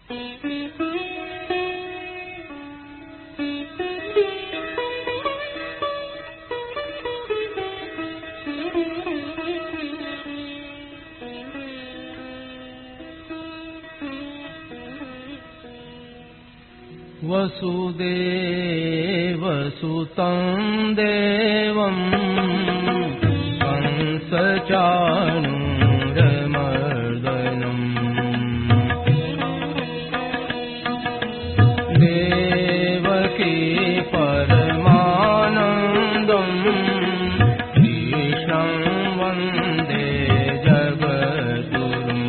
वसुदेवसुतं देवं कंसचाणूरमर्दनम् देवकी परमानन्दं कृष्णं वन्दे जगद्गुरुम्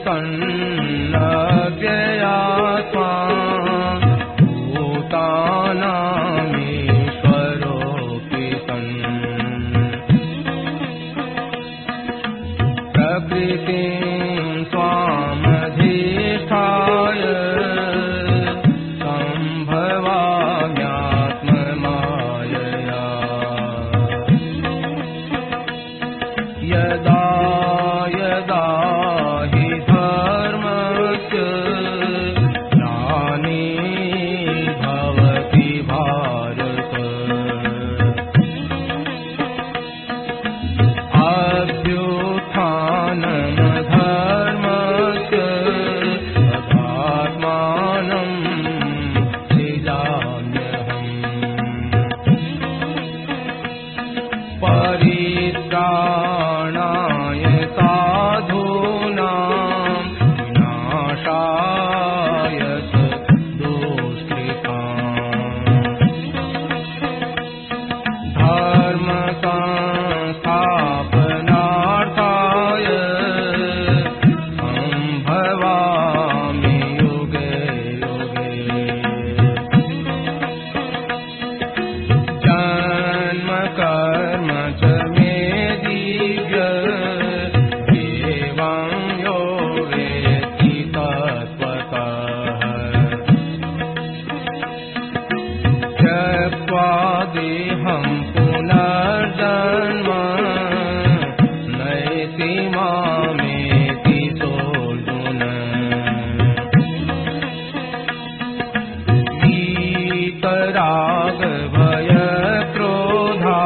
सन्नव्ययात्मा भूतानामीश्वरोऽपि सन् प्रकृतिं स्वामधिष्ठाय सम्भवाम्यात्ममायया यदा यदा हि धर्मस्य ग्लानिर्भवति भारत अभ्युत्थानमधर्मस्य तदात्मानं सृजाम्यहम् परित्राणाय साधूनां विनाशाय दुष्कृताम् धर्मसंस्थापनार्थाय सम्भवामि युगे युगे जन्म कर्म च मे दिव्य एवं यो वेत्ति तत्त्वतः त्यक्त्वा देहं पुनर्जन्म नयति मामेति सोऽर्जुन वीतराग भय क्रोधा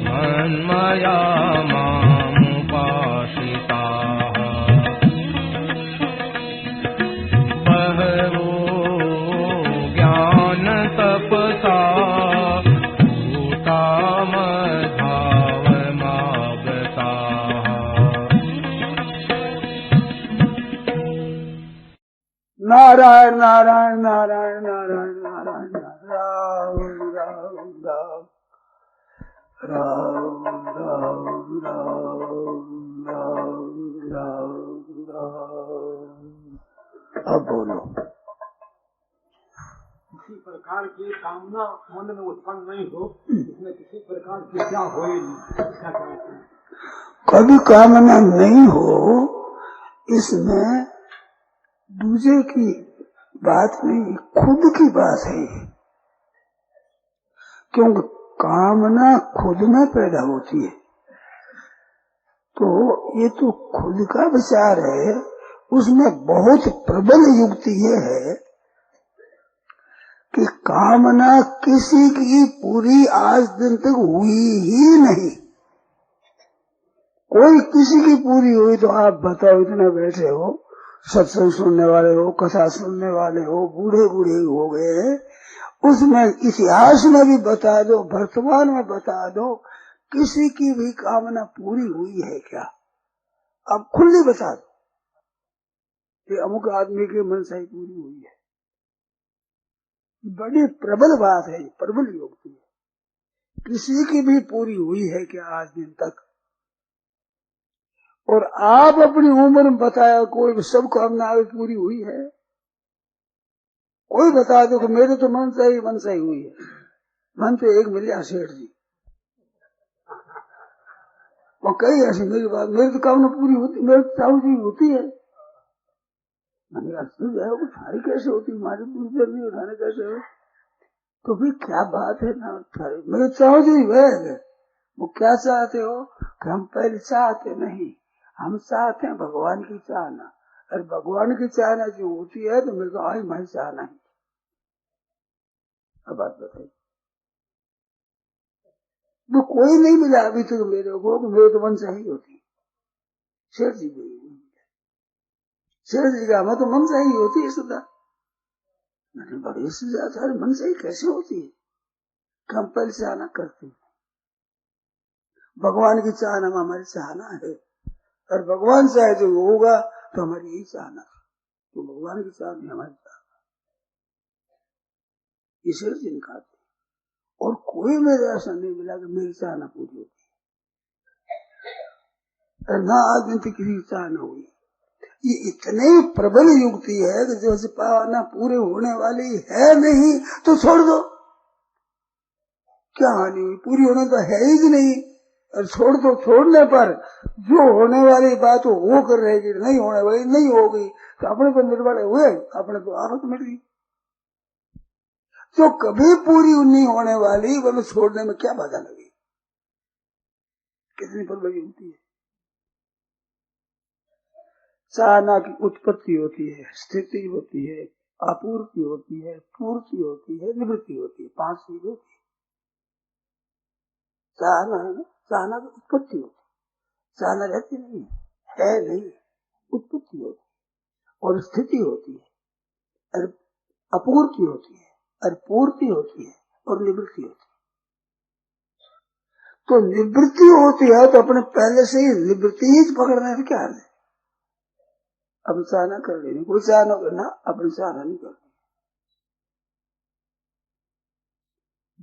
मन्मया मामुपाश्रिताः बहवो ज्ञानतपसा भूता मद्भावमागताः नारायण नारायण नारायण नारायण नारायण राम राम राम राम राम राम राम राम। अब बोलो। किसी प्रकार की कामना मन में उत्पन्न नहीं हो, इसमें किसी प्रकार की क्या हो कभी कामना नहीं हो, इसमें दूसरे की बात नहीं, खुद की बात है। क्योंकि कामना खुद में पैदा होती है, तो ये तो खुद का विचार है। उसमें बहुत प्रबल युक्ति ये है कि कामना किसी की पूरी आज दिन तक हुई ही नहीं। कोई किसी की पूरी हुई तो आप बताओ, इतना बैठे हो, सत्संग सुनने वाले हो, कथा सुनने वाले हो, बूढ़े बूढ़े हो गए, उसमें इतिहास में भी बता दो, वर्तमान में बता दो, किसी की भी कामना पूरी हुई है क्या? अब खुली बता दो कि अमुक आदमी की मनसा ही पूरी हुई है। बड़ी प्रबल बात है, प्रबल युक्ति है। किसी की भी पूरी हुई है क्या आज दिन तक? और आप अपनी उम्र में बताया कोई सब कामना पूरी हुई है? कोई बता दो कि मेरे तो मनसा ही हुई है। मन तो एक मिलिया सेठ जी, और कई ऐसी मेरी बात, मेरी तो कामना पूरी होती, मेरी तो चाहू जी होती है। मैंने कहा सारी कैसे होती, हमारी पूरी जल्दी उठाने कैसे हो? तो फिर क्या बात है ना, मेरे चाहू जी है, वो क्या चाहते हो कि हम पहले चाहते नहीं, हम चाहते हैं भगवान की चाहना। और भगवान की चाहना जो होती है तो मेरे को आई मैं चाहना ही। अब बात बताइए, वो कोई नहीं मिला अभी तक मेरे को कि मेरे तो मन से ही होती। शेर जी को शेर जी का तो मन से ही होती है सदा। मैंने बड़ी से ज्यादा मन से ही कैसे होती है, कंपल से आना करते। भगवान की चाहना में हमारी चाहना है, और भगवान चाहे जो होगा तो हमारी यही चाहना है। तो भगवान की चाहना हमारी चाहना, ईश्वर जी ने कहा। और कोई मेरे ऐसा नहीं मिला कि मेरी चाहना पूरी होती है, ना आज दिन तक किसी की चाहना हुई। ये इतने प्रबल युक्ति है कि जैसे पावना पूरे होने वाली है नहीं तो छोड़ दो, क्या हानि हुई, पूरी होने तो है ही नहीं। और छोड़ दो, छोड़ने पर जो होने वाली बात वो कर रहेगी, नहीं होने वाली नहीं होगी, तो अपने तो निर्बल हुए, अपने तो आफत मिट गई। जो कभी पूरी नहीं होने वाली वह छोड़ने में क्या बाधा लगी, कितनी प्रबल युक्ति है। चाहना की उत्पत्ति होती है, स्थिति होती है, आपूर्ति होती है, पूर्ति होती है, निवृत्ति होती है, 5 चीज होती है। चाहना है ना, चाहना की उत्पत्ति होती है, चाहना रहती नहीं है नहीं, उत्पत्ति होती है और स्थिति होती है और अपूर्ति होती है और पूर्ति होती है और निवृत्ति होती है। तो निवृत्ति होती है तो अपने पहले से ही निवृत्ति ही पकड़ने से क्या है। अब चाहना कर लेनी, कोई चाहना करना, अपनी चाहना नहीं करनी।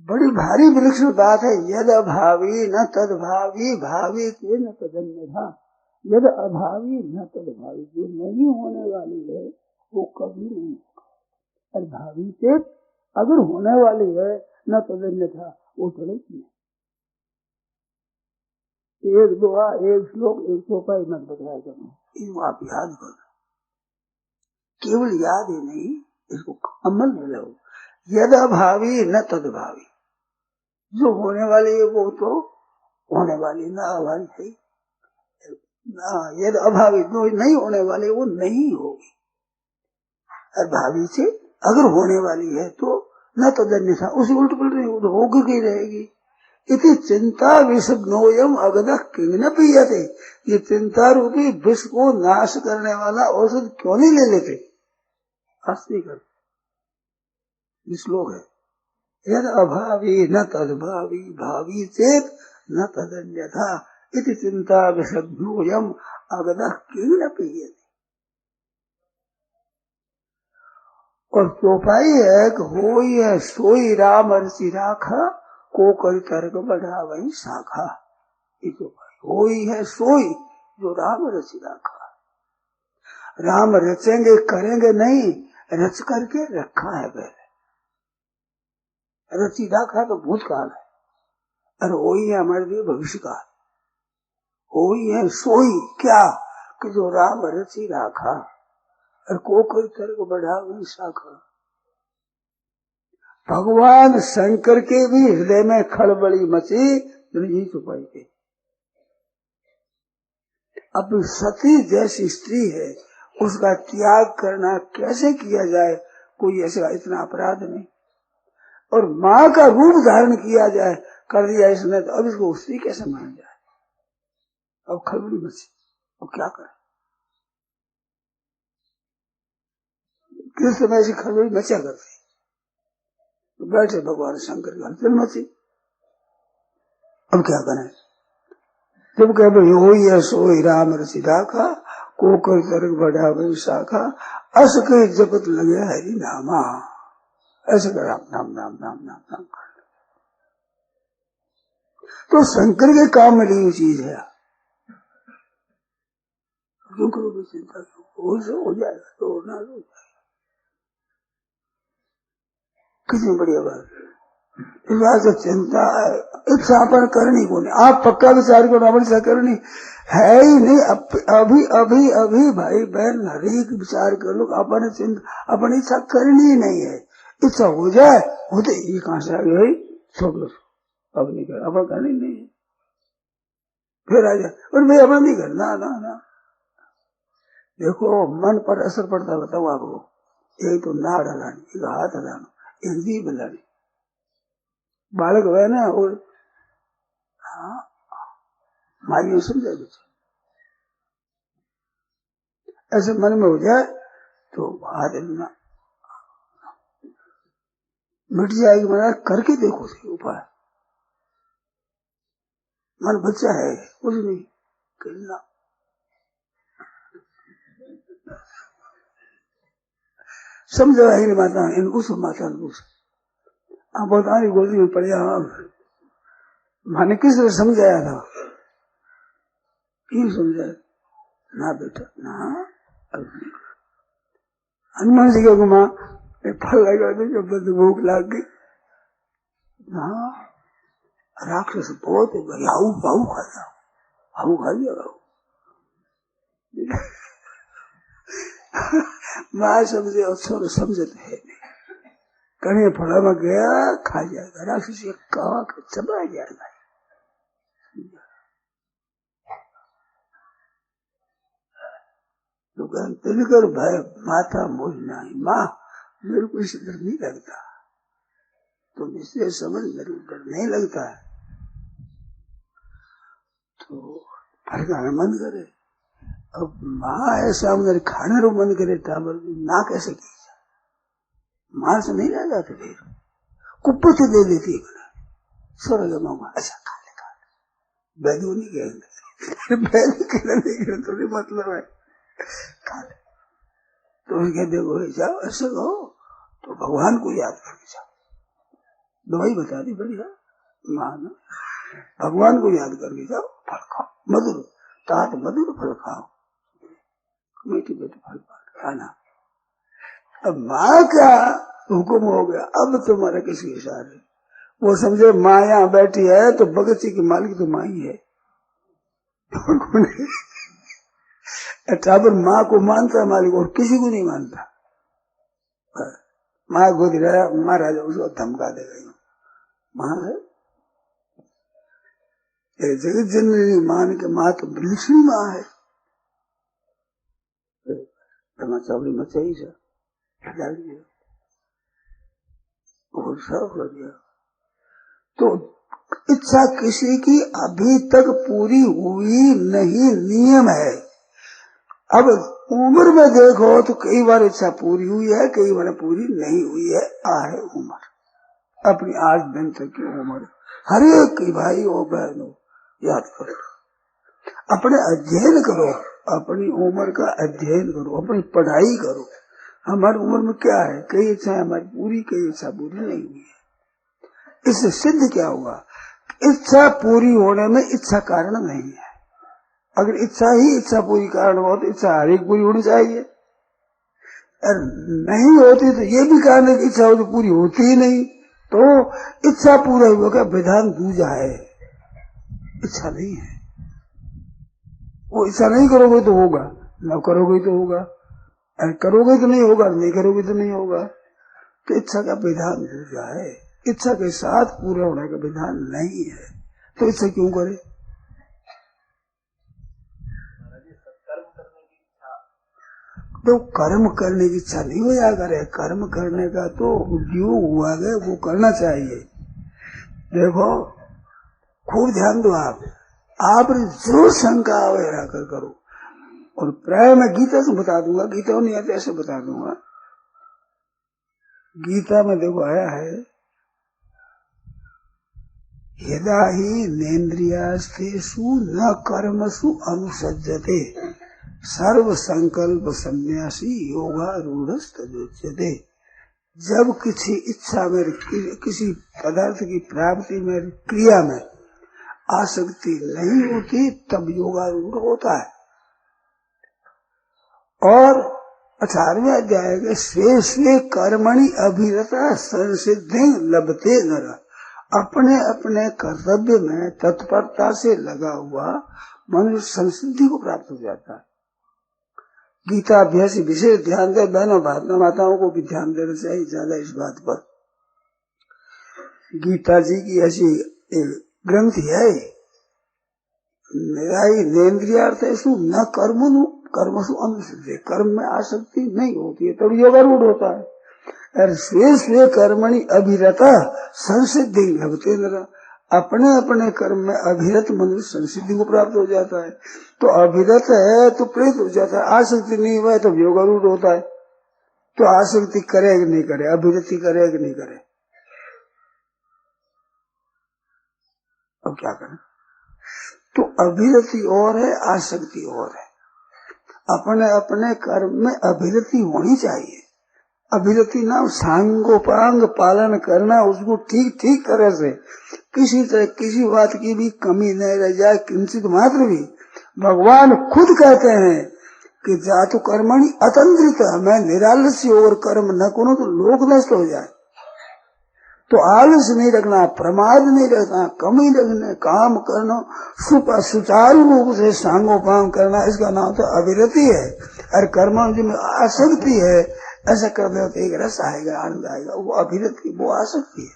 बड़ी भारी विलक्षण बात है। यद अभावी न तद भावी, भावी के न तदन्यथा। यद अभावी न तद भावी, जो नहीं होने वाली है वो कभी नहीं होगा, और भावी से अगर होने वाली है न तदन्यथा वो थोड़े नहीं। एक दुआ, एक श्लोक, एक चौपाई मत बताया करो, इसको आप याद करो, केवल याद ही नहीं, इसको अमल में लो। यद अभावी न तद भावी, जो होने वाली है वो तो होने वाली, ना अभावी है ना। यद अभावी, जो नहीं होने वाली वो नहीं होगी, और भावी से अगर होने वाली है तो न तदन्य था, उसी उल्ट पुलट नहीं, वो तो होकर ही रहेगी। इति चिंता विषग्नोयम अगदः किंग न पीयते। ये चिंता रूपी विष को नाश करने वाला औषध क्यों नहीं ले लेते। कर श्लोक है, यद अभावी न तद्भावी, भावी चेत न तदन्यथा, इति चिंता विषग्नोयम अगदः किंग न पीयते। और चौपाई है कि होई है सोई राम रचि राखा, को कर तर्क बढ़ा वही शाखा। होई है सोई जो राम रचि राखा, राम रचेंगे करेंगे नहीं, रच करके रखा है पहले। रचि राखा तो भूतकाल है, और वही है हमारे लिए भविष्य काल। वही है सोई क्या कि जो राम रचि राखा, और को कोई तर्क बढ़ा वही शाखा। भगवान शंकर के भी हृदय में खड़बड़ी मची, यही छुपाई गई। अब सती जैसी स्त्री है, उसका त्याग करना कैसे किया जाए, कोई ऐसा इतना अपराध नहीं। और माँ का रूप धारण किया जाए, कर दिया इसने, तो अब इसको स्त्री कैसे मान जाए। अब खड़बड़ी मची, अब क्या करे। किस समय से खड़बड़ी मचा करते, तो बैठे भगवान शंकर की हलचल मची। अब क्या करें, जब कह हो ही सोई राम रचि राखा, को कर तर्क बढ़ा वही शाखा, अस के जपत लगे हरि नामा। ऐसे कर राम नाम नाम नाम नाम नाम कर। तो शंकर के काम में ली चीज है, क्यों करोगे चिंता, हो जाएगा तो ना हो जाएगा। कितनी बढ़िया बात, इस बात से चिंता इच्छा अपन करनी को नहीं। आप पक्का विचार करो, अपन इच्छा करनी है ही नहीं। अभी अभी अभी भाई बहन हरेक विचार कर लो, अपन चिंता, अपन इच्छा करनी ही नहीं है। इच्छा हो जाए होते ये कहां से आ गई, छोड़ लो, अब नहीं कर, अपन करनी नहीं है। फिर आ जाए और मैं अपना नहीं करना ना ना। देखो मन पर असर पड़ता बताऊं आपको, एक तो नाड़ हलानी, एक हाथ हलाना, एक जीभ हलानी। बालक हुआ ना और हाँ माइयों समझा बच्चा, ऐसे मन में हो जाए तो हाथ हिलना मिट जाएगी। मना करके देखो सही उपाय। मन बच्चा है कुछ नहीं करना। समझो है माता इनको सब माता आप बता रही गोदी में पड़े मैंने किस तरह समझाया था, क्यों समझाया ना बेटा ना। हनुमान जी को माँ फल लगा दे जब भूख लाग गई ना। राक्षस बहुत हाउ हाउ खाता हाउ खा लिया माँ समझे और छोड़ समझे तो है नहीं। कहीं फड़ा में गया खा जाएगा राक्षस, कहा चबा जाएगा। तो तिलकर भय माथा मोजना है माँ मेरे को इससे डर नहीं लगता, तो इसलिए समझ मेरे को डर नहीं लगता है। तो फड़काना मन करे। अब माँ ऐसा मेरे खाने रो मन करे टाबर ना कैसे की माँ से नहीं रह जाते फिर कुप्पत दे देती है स्वर्ग मामा अच्छा खा ले बैदू नहीं कहेंगे बैदू कहना नहीं कहना थोड़ी मतलब है खा ले। तो उसके देखो जाओ ऐसे कहो तो भगवान को याद करके जाओ। दवाई बता दी बढ़िया माँ ने, भगवान को याद करके जाओ फल खाओ मधुर तात मधुर फल खाओ मीठी मीठी फल खाना। अब माँ का हुक्म हो गया अब तुम्हारा किसी इशारे वो समझे माँ यहाँ बैठी है तो बगीचे की मालिक तो माँ ही है। टाबर माँ को मानता है मालिक और किसी को नहीं मानता। माँ गोद रहा महाराजा उसको धमका देगा माँ है जगत जननी मान के माँ तो लक्ष्मी माँ है। चौड़ी मचाई से डाल दिया और सब हो गया। तो इच्छा किसी की अभी तक पूरी हुई नहीं नियम है। अब उम्र में देखो तो कई बार इच्छा पूरी हुई है कई बार पूरी नहीं हुई है। आहे उम्र अपनी आज दिन तक की उम्र हर एक की भाई और बहनों याद करो अपने अध्ययन करो अपनी उम्र का अध्ययन करो अपनी पढ़ाई करो। हमारी उम्र में क्या है कई इच्छा हमारी पूरी कई इच्छा पूरी नहीं हुई है। इससे सिद्ध क्या हुआ इच्छा पूरी होने में इच्छा कारण नहीं है। अगर इच्छा ही इच्छा पूरी कारण हो तो इच्छा हर एक पूरी होनी चाहिए। अगर नहीं होती तो ये भी कारण है कि इच्छा हो तो पूरी होती ही नहीं। तो इच्छा पूरा हुआ क्या विधान दूजा है इच्छा नहीं है। वो इच्छा नहीं करोगे तो होगा न करोगे तो होगा करोगे तो नहीं होगा नहीं करोगे तो नहीं होगा। तो इच्छा का विधान दूजा है इच्छा के साथ पूरा होने का विधान नहीं है। तो इच्छा क्यों करे। तो कर्म करने की इच्छा नहीं हो जाएगा रे कर्म करने का तो उद्योग हुआ है वो करना चाहिए। देखो खूब ध्यान दो आप जरूर शंका वगैरह कर करो। और प्राय मैं गीता से बता दूंगा गीता नहीं आते ऐसे बता दूंगा। गीता में देखो आया है यदा ही नेन्द्रियास्तेषु न कर्मसु अनुसज्जते सर्व संकल्प सन्यासी योगारूढ़स्तदुच्यते। जब किसी इच्छा में किसी पदार्थ की प्राप्ति में क्रिया में आसक्ति नहीं होती तब योगारूढ़ होता है। और 18वें अध्याय के स्वे स्वे कर्मणि अभिरता संसिद्धि लभते नर। अपने अपने कर्तव्य में तत्परता से लगा हुआ मनुष्य संसिद्धि को प्राप्त हो जाता है। गीता अभ्यासी विशेष ध्यान दे बहनों माताओं को भी ध्यान देना चाहिए ज्यादा इस बात पर। गीता जी की ऐसी ग्रंथ है निरायेन्द्रियार्थेषु न कर्मणु कर्मसु अनुसिद्धे, कर्म में आसक्ति नहीं होती है तब योगारूढ़ होता है। और स्वे स्वे कर्मणि अभिरता संसिद्धि भवतेन्द्र, अपने अपने कर्म में अभिरत मनुष्य संसिद्धि को प्राप्त हो जाता है। तो अभिरत है तो प्रेत हो जाता है, आसक्ति नहीं हुआ है तब योगारूढ़ होता है। तो आसक्ति करे कि नहीं करे, अभिरति करे कि नहीं करे, अब क्या करें। तो अभिरति और है, आसक्ति और है। अपने अपने कर्म में अभिरति होनी चाहिए। अभिरति नाम सांगोपांग पालन करना, उसको ठीक ठीक तरह से, किसी तरह किसी बात की भी कमी नहीं रह जाए, किंचित मात्र भी। भगवान खुद कहते हैं कि जातु कर्मणि अतंत्रित, मैं निरालस्य और कर्म न करूं तो लोक नष्ट हो जाए। तो आलस नहीं रखना, प्रमाद नहीं रखना, कमी रखना, काम करना, सुचारू रूप से सांगोपांग करना, इसका नाम तो अभिरति है। और कर्म में आसक्ति है, ऐसा करने तो एक रस आएगा, आनंद आएगा, वो अभिरति, वो आसक्ति है।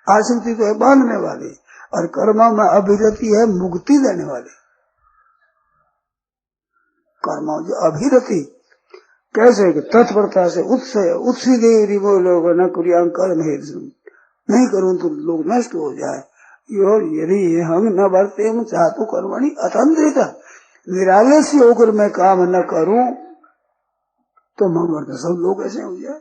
आसक्ति तो है बांधने वाली, और कर्म में अभिरति है मुक्ति देने वाली। कर्म जो अभिरति कैसे तत्परता से उत्सी देव लोग न कुरियां कर्म हेतु, नहीं करूं तो लोग नष्ट हो जाए। यदि हम न बरते हम चाहतो कर्मणि अतंत्रित, निरालस्य होकर मैं काम न करूं तो मंगल सब लोग ऐसे हो जाए।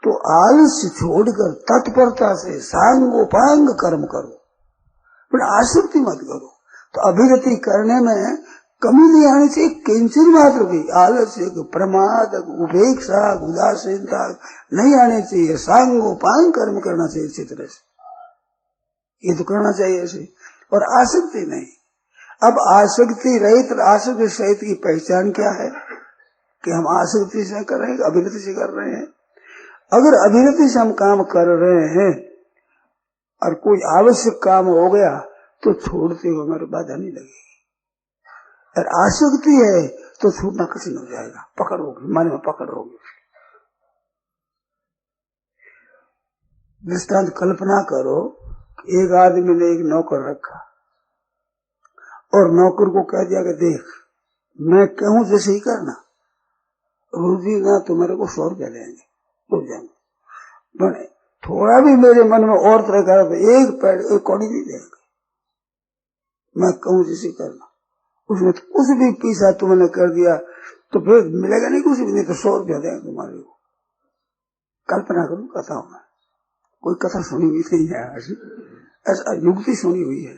तो आलस्य छोड़कर तत्परता से सांगोपांग कर्म करो, पर आसक्ति मत करो। तो अभिरति करने में कमी नहीं आनी चाहिए, किंचित मात्र भी आलस्य, प्रमाद, उपेक्षा, उदासीनता नहीं आनी चाहिए। सांगोपांग कर्म करना चाहिए अच्छी तरह से, ये तो करना चाहिए ऐसे, और आसक्ति नहीं। अब आसक्ति रहित, आसक्ति सहित की पहचान क्या है कि हम आसक्ति से कर रहे हैं, अभिरति से कर रहे हैं। अगर अभिरति से हम काम कर रहे हैं और कोई आवश्यक काम हो गया तो छोड़ते हुए हमारे बाधा नहीं लगेगी। और आसक्ति है तो छूटना कठिन हो जाएगा, पकड़ होगी, मन में पकड़ होगी। दृष्टांत कल्पना करो, एक आदमी ने एक नौकर रखा और नौकर को कह दिया कि देख मैं कहूं जैसे ही करना, रोजी ना तो मेरे को 100 रुपया देंगे, रुक जाएंगे। थोड़ा भी मेरे मन में और तरह का तो एक कौड़ी नहीं देंगे, मैं कहूं जैसे करना। उसमें तो कुछ भी पीसा तुमने कर दिया तो फिर मिलेगा नहीं, कुछ भी नहीं, तो 100 रुपया देंगे तुम्हारे को। कल्पना करूं, कथा हूं मैं, कोई कथा सुनी हुई नहीं है, ऐसा युक्ति सुनी हुई है।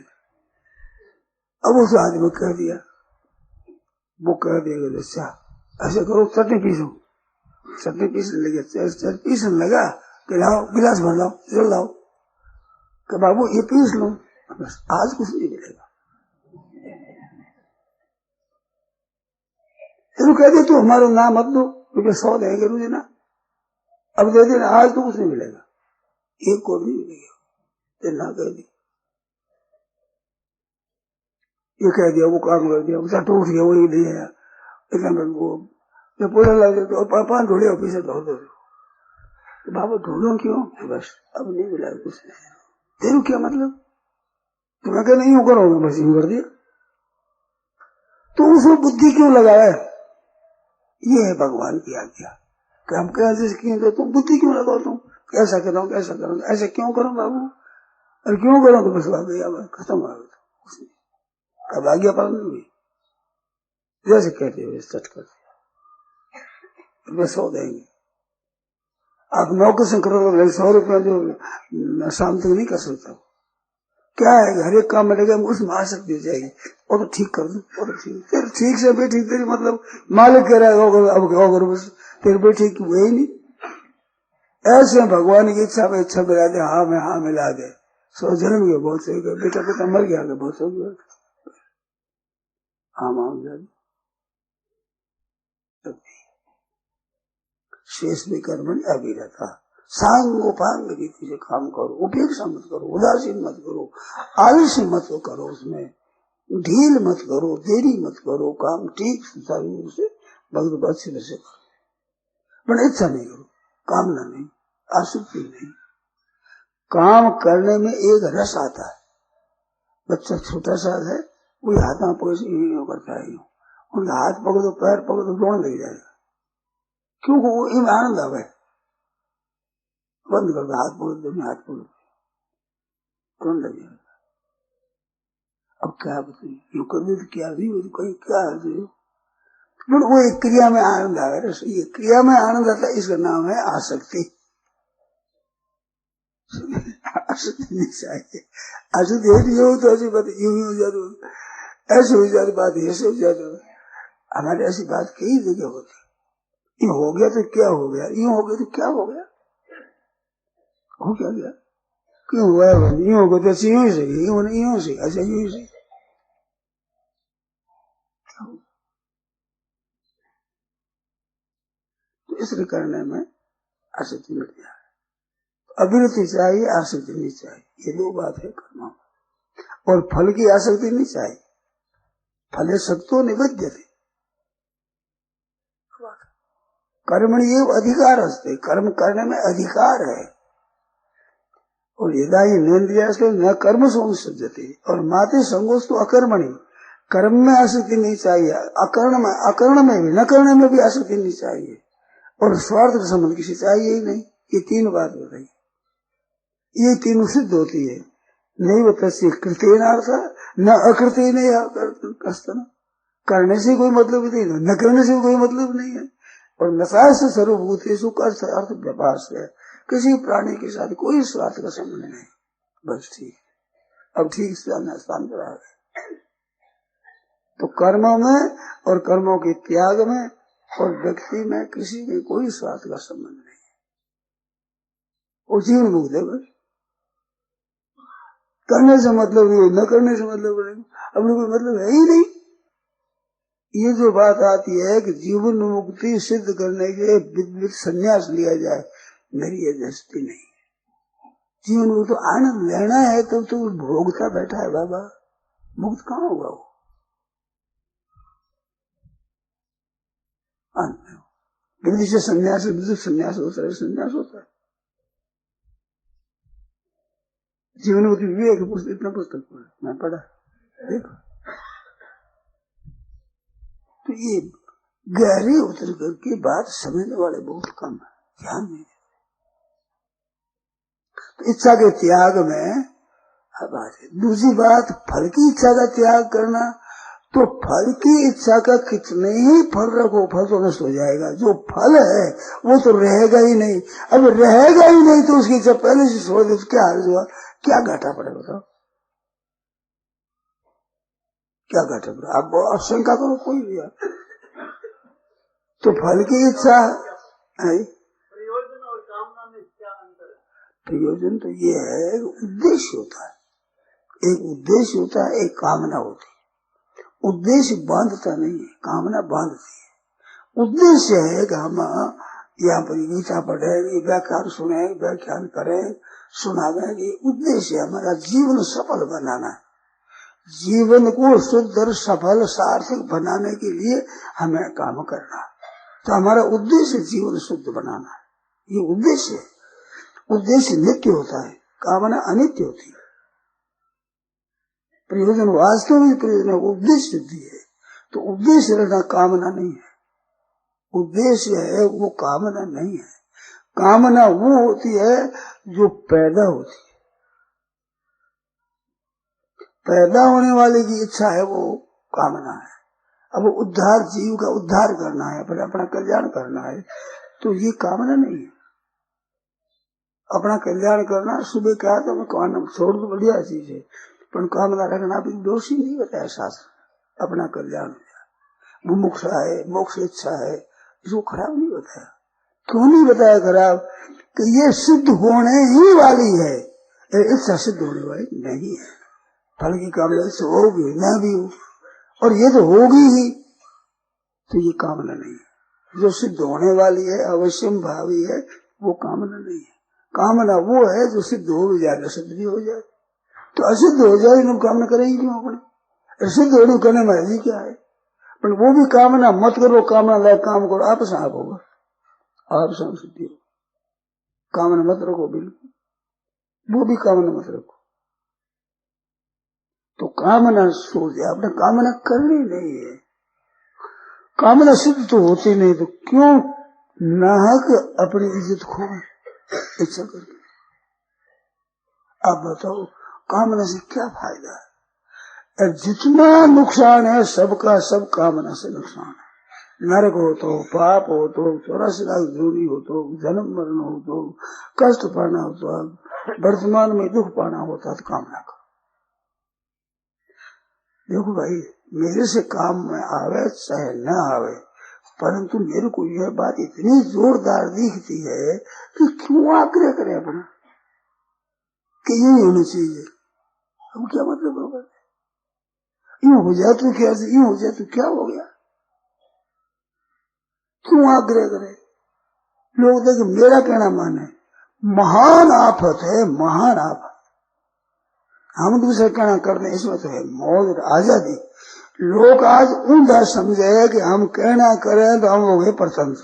अब उस आदमी कह दिया, वो कह दिया अच्छा ऐसे करो, चटनी पीसो, चटनी पीसने लगे, पीसने लगा कि लाओ गिलास भर लाओ, जल लाओ, कि बाबू ये पीस लो, बस आज कुछ नहीं मिलेगा। तेरू कह दे तू हमारा नाम मत दो, क्योंकि 100 देंगे रोज ना, अब दे देना, आज तो कुछ नहीं मिलेगा, एक को नहीं मिलेगा। ना कह दी, ये कह दिया, वो काम कर दिया, उठा उठ गया, वही ले आया, इतना वो पूरा लग गया और 5 ढूंढे ऑफिस से ढूंढ दो। तो बाबा ढूंढो क्यों, बस अब नहीं मिला कुछ नहीं। तेरू क्या मतलब, तुम्हें क्या नहीं करोगे, बस यूं कर दिया। तो उसमें बुद्धि क्यों लगाया, ये है भगवान की आज्ञा कि हम कैसे किए तो तुम बुद्धि क्यों लगाओ, तुम कैसा करो कैसा करो, ऐसे क्यों करो बाबू, और क्यों करो तो बस बाबू खत्म हो गया, कुछ नहीं, कब आज्ञा पालन नहीं हुई। जैसे कहते हो सच कर दिया, 100 देंगे। आप नौकर से करो 100 रुपया जो शाम तक नहीं कर सकता, क्या है हर एक काम में लगे, उसमें आसक्ति हो जाएगी, और तो ठीक कर दो, और तो ठीक से भी ठीक, तेरी मतलब मालिक कह रहा है अब क्या बस तेरे भी ठीक हुए ही नहीं। ऐसे भगवान की इच्छा में इच्छा मिला दे, हाँ मिला दे, 100 जन्म गए बहुत सही गए, बेटा मर गया बहुत सही गया, हाँ शेष भी कर्म अभिरता, सांगोपांग रीति से काम करो, उपेक्षा मत करो, उदासीन मत करो, आलस्य मत करो, उसमें ढील मत करो, देरी मत करो, काम ठीक सुचारू रूप से भगवत अच्छे से करो, पर इच्छा नहीं करो, कामना नहीं, आसक्ति नहीं। काम करने में एक रस आता है, बच्चा छोटा सा है कोई हाथ में पोस यूं करता है, उनका हाथ पकड़ो पैर पकड़ो रोने लग जाएगा, क्योंकि वो इनमें आनंद आवे। बंद कर दो, हाथ पकड़ दो, हाथ पकड़ रोने लग जाएगा। अब क्या बताइए, यूं कर दो तो क्या भी कहीं क्या है, वो एक क्रिया में आनंद आवे। ये क्रिया में आनंद आता है, इसका नाम है आसक्ति। आसक्ति नहीं चाहिए। आसक्ति हो तो ऐसी बात यूं ही हो जाती, ऐसे हो जाती बात, ऐसे हो जाती। हमारी ऐसी बात कई जगह होती, यूं हो गया तो क्या हो गया, यूं हो गया तो क्या हो गया, हो क्या गया, क्यों हुआ है, यूं हो गया तो यूं ही सही, यूं सही, ऐसा यूं ही सही। तो इसलिए करने में आसक्ति मिट जाए। अभिरुचि चाहिए, आसक्ति नहीं चाहिए, ये दो बात है कर्म। और फल की आसक्ति नहीं चाहिए, फले सक्तो निबध्यते, कर्मणि एव अधिकार हस्ते, कर्म करने में अधिकार है। और यदा ही न कर्म संसज्जते और माते संगोष तो अकर्मणि, कर्म में आसक्ति नहीं चाहिए, अकर्ण में भी, न करने में भी आसक्ति नहीं चाहिए, और स्वार्थ का संबंध किसी चाहिए ही नहीं। ये तीन बात बताई, ये तीनों सिद्ध होती है। नहीं बता कृत्यनार्थ न अकृत्य नहीं, करने से कोई मतलब नहीं, न करने से कोई मतलब नहीं है। और नशा से सर्वभूतेषु अर्थ व्यापार से किसी प्राणी के साथ कोई स्वार्थ का संबंध नहीं। बस ठीक, अब ठीक स्थान पर आ गए। तो कर्मों में और कर्मों के त्याग में और व्यक्ति में किसी में कोई स्वार्थ का संबंध नहीं है, वो जीवन मुक्त है। बस करने से मतलब नहीं, न करने से मतलब नहीं, अपने कोई मतलब है ही नहीं। ये जो बात आती है कि जीवन मुक्ति सिद्ध करने के लिए संन्यास लिया जाए, मेरी ये दृष्टि नहीं है। जीवन मुक्त तो आनंद लेना है, तो भोगता बैठा है बाबा, मुक्त कहाँ होगा वो। विधि से संन्यास, विधि संन्यास होता है, संन्यास होता है। जीवन मुक्ति विवेक पुस्तक, इतना पुस्तक पढ़ा मैं, पढ़ा देखो। तो ये गहरी उतर करके बात समझने वाले बहुत कम है, ध्यान नहीं देते। तो इच्छा के त्याग में बात है। दूसरी बात, फल की इच्छा का त्याग करना, तो फल की इच्छा का कितने ही फल रखो, फल तो नष्ट हो जाएगा। जो फल है वो तो रहेगा ही नहीं। अब रहेगा ही नहीं तो उसकी इच्छा पहले से छोड़ दे, क्या हाल हुआ, क्या घाटा पड़ेगा बताओ, क्या घाटा पड़ेगा। आप आशंका करो कोई भी। तो फल की इच्छा है, प्रयोजन और कामना में क्या अंतर है? प्रयोजन तो ये है, उद्देश्य होता है, एक उद्देश्य होता है, एक कामना होती है। उद्देश्य बांधता नहीं है, कामना बांधती है। उद्देश्य है कि हम यहाँ पर गीता पढ़े, व्याख्यान सुने, व्याख्यान करें, सुनावे। उद्देश्य हमारा जीवन सफल बनाना है, जीवन को शुद्ध और सफल सार्थक बनाने के लिए हमें काम करना है। तो हमारा उद्देश्य जीवन शुद्ध बनाना है, ये उद्देश्य है। उद्देश्य नित्य होता है, कामना अनित्य होती है। प्रयोजन वास्तव में प्रयोजन उद्देश्य सिद्धि है, तो उद्देश्य रहना कामना नहीं है। उद्देश्य है वो कामना नहीं है। कामना वो होती है जो पैदा होती है, पैदा होने वाले की इच्छा है, वो कामना है। अब उद्धार, जीव का उद्धार करना है, अपना कल्याण करना है, तो ये कामना नहीं है। अपना कल्याण करना, सुबह कहा था मैं, कामना छोड़ दो, बढ़िया चीज है, पर कामना रखना भी दोषी नहीं बताया शास्त्र। अपना कल्याण हो जाए, मुमुक्षा है, मोक्ष इच्छा है, इसको खराब नहीं बताया। क्यों नहीं बताया खराब? कि ये सिद्ध होने ही वाली है, इच्छा सिद्ध होने वाली नहीं है। फल की कामना से होगी न भी हो, और ये तो होगी ही, तो ये कामना नहीं है। जो सिद्ध होने वाली है, अवश्यम भावी है, वो कामना नहीं है। कामना वो है जो सिद्ध हो भी जाए, सिद्ध भी हो जाए। तो असिद्ध हो जाए, लोग कामना करेंगे क्यों अपने? सिद्ध होने करने में ही क्या है? पर वो भी कामना मत करो, कामना लायक काम करो, आप साफ होगा, आप साफ सिद्धि होगा। कामना मत रखो, बिल्कुल वो भी कामना मत रखो। तो कामना सोच है, आपने कामना करनी नहीं है। कामना सिद्ध तो होती नहीं, तो क्यों नाहक अपनी इज्जत खो इच्छा करके? आप बताओ कामना से क्या फायदा है? और जितना नुकसान है सबका सब कामना से नुकसान है। नरक हो तो, पाप हो तो, 84 लाख जोड़ी हो तो, जन्म मरण हो तो, कष्ट पाना हो तो, वर्तमान में दुख पाना होता तो कामना करो। देखो भाई, मेरे से काम में आवे चाहे न आवे, परंतु मेरे को यह बात इतनी जोरदार दिखती है कि क्यों आग्रह करे अपना कि यही होना चाहिए। अब क्या मतलब होगा? यूं हो जाए तो क्या, यूं हो जाए तो क्या हो गया? क्यों आग्रह करे? लोग देखे मेरा कहना माने, महान आफत है, महान आफत। हम दूसरे कहना करते इसमें तो है मौज और आजादी। लोग आज ऊंधा समझे कि हम कहना करें तो हम हो गए स्वतंत्र,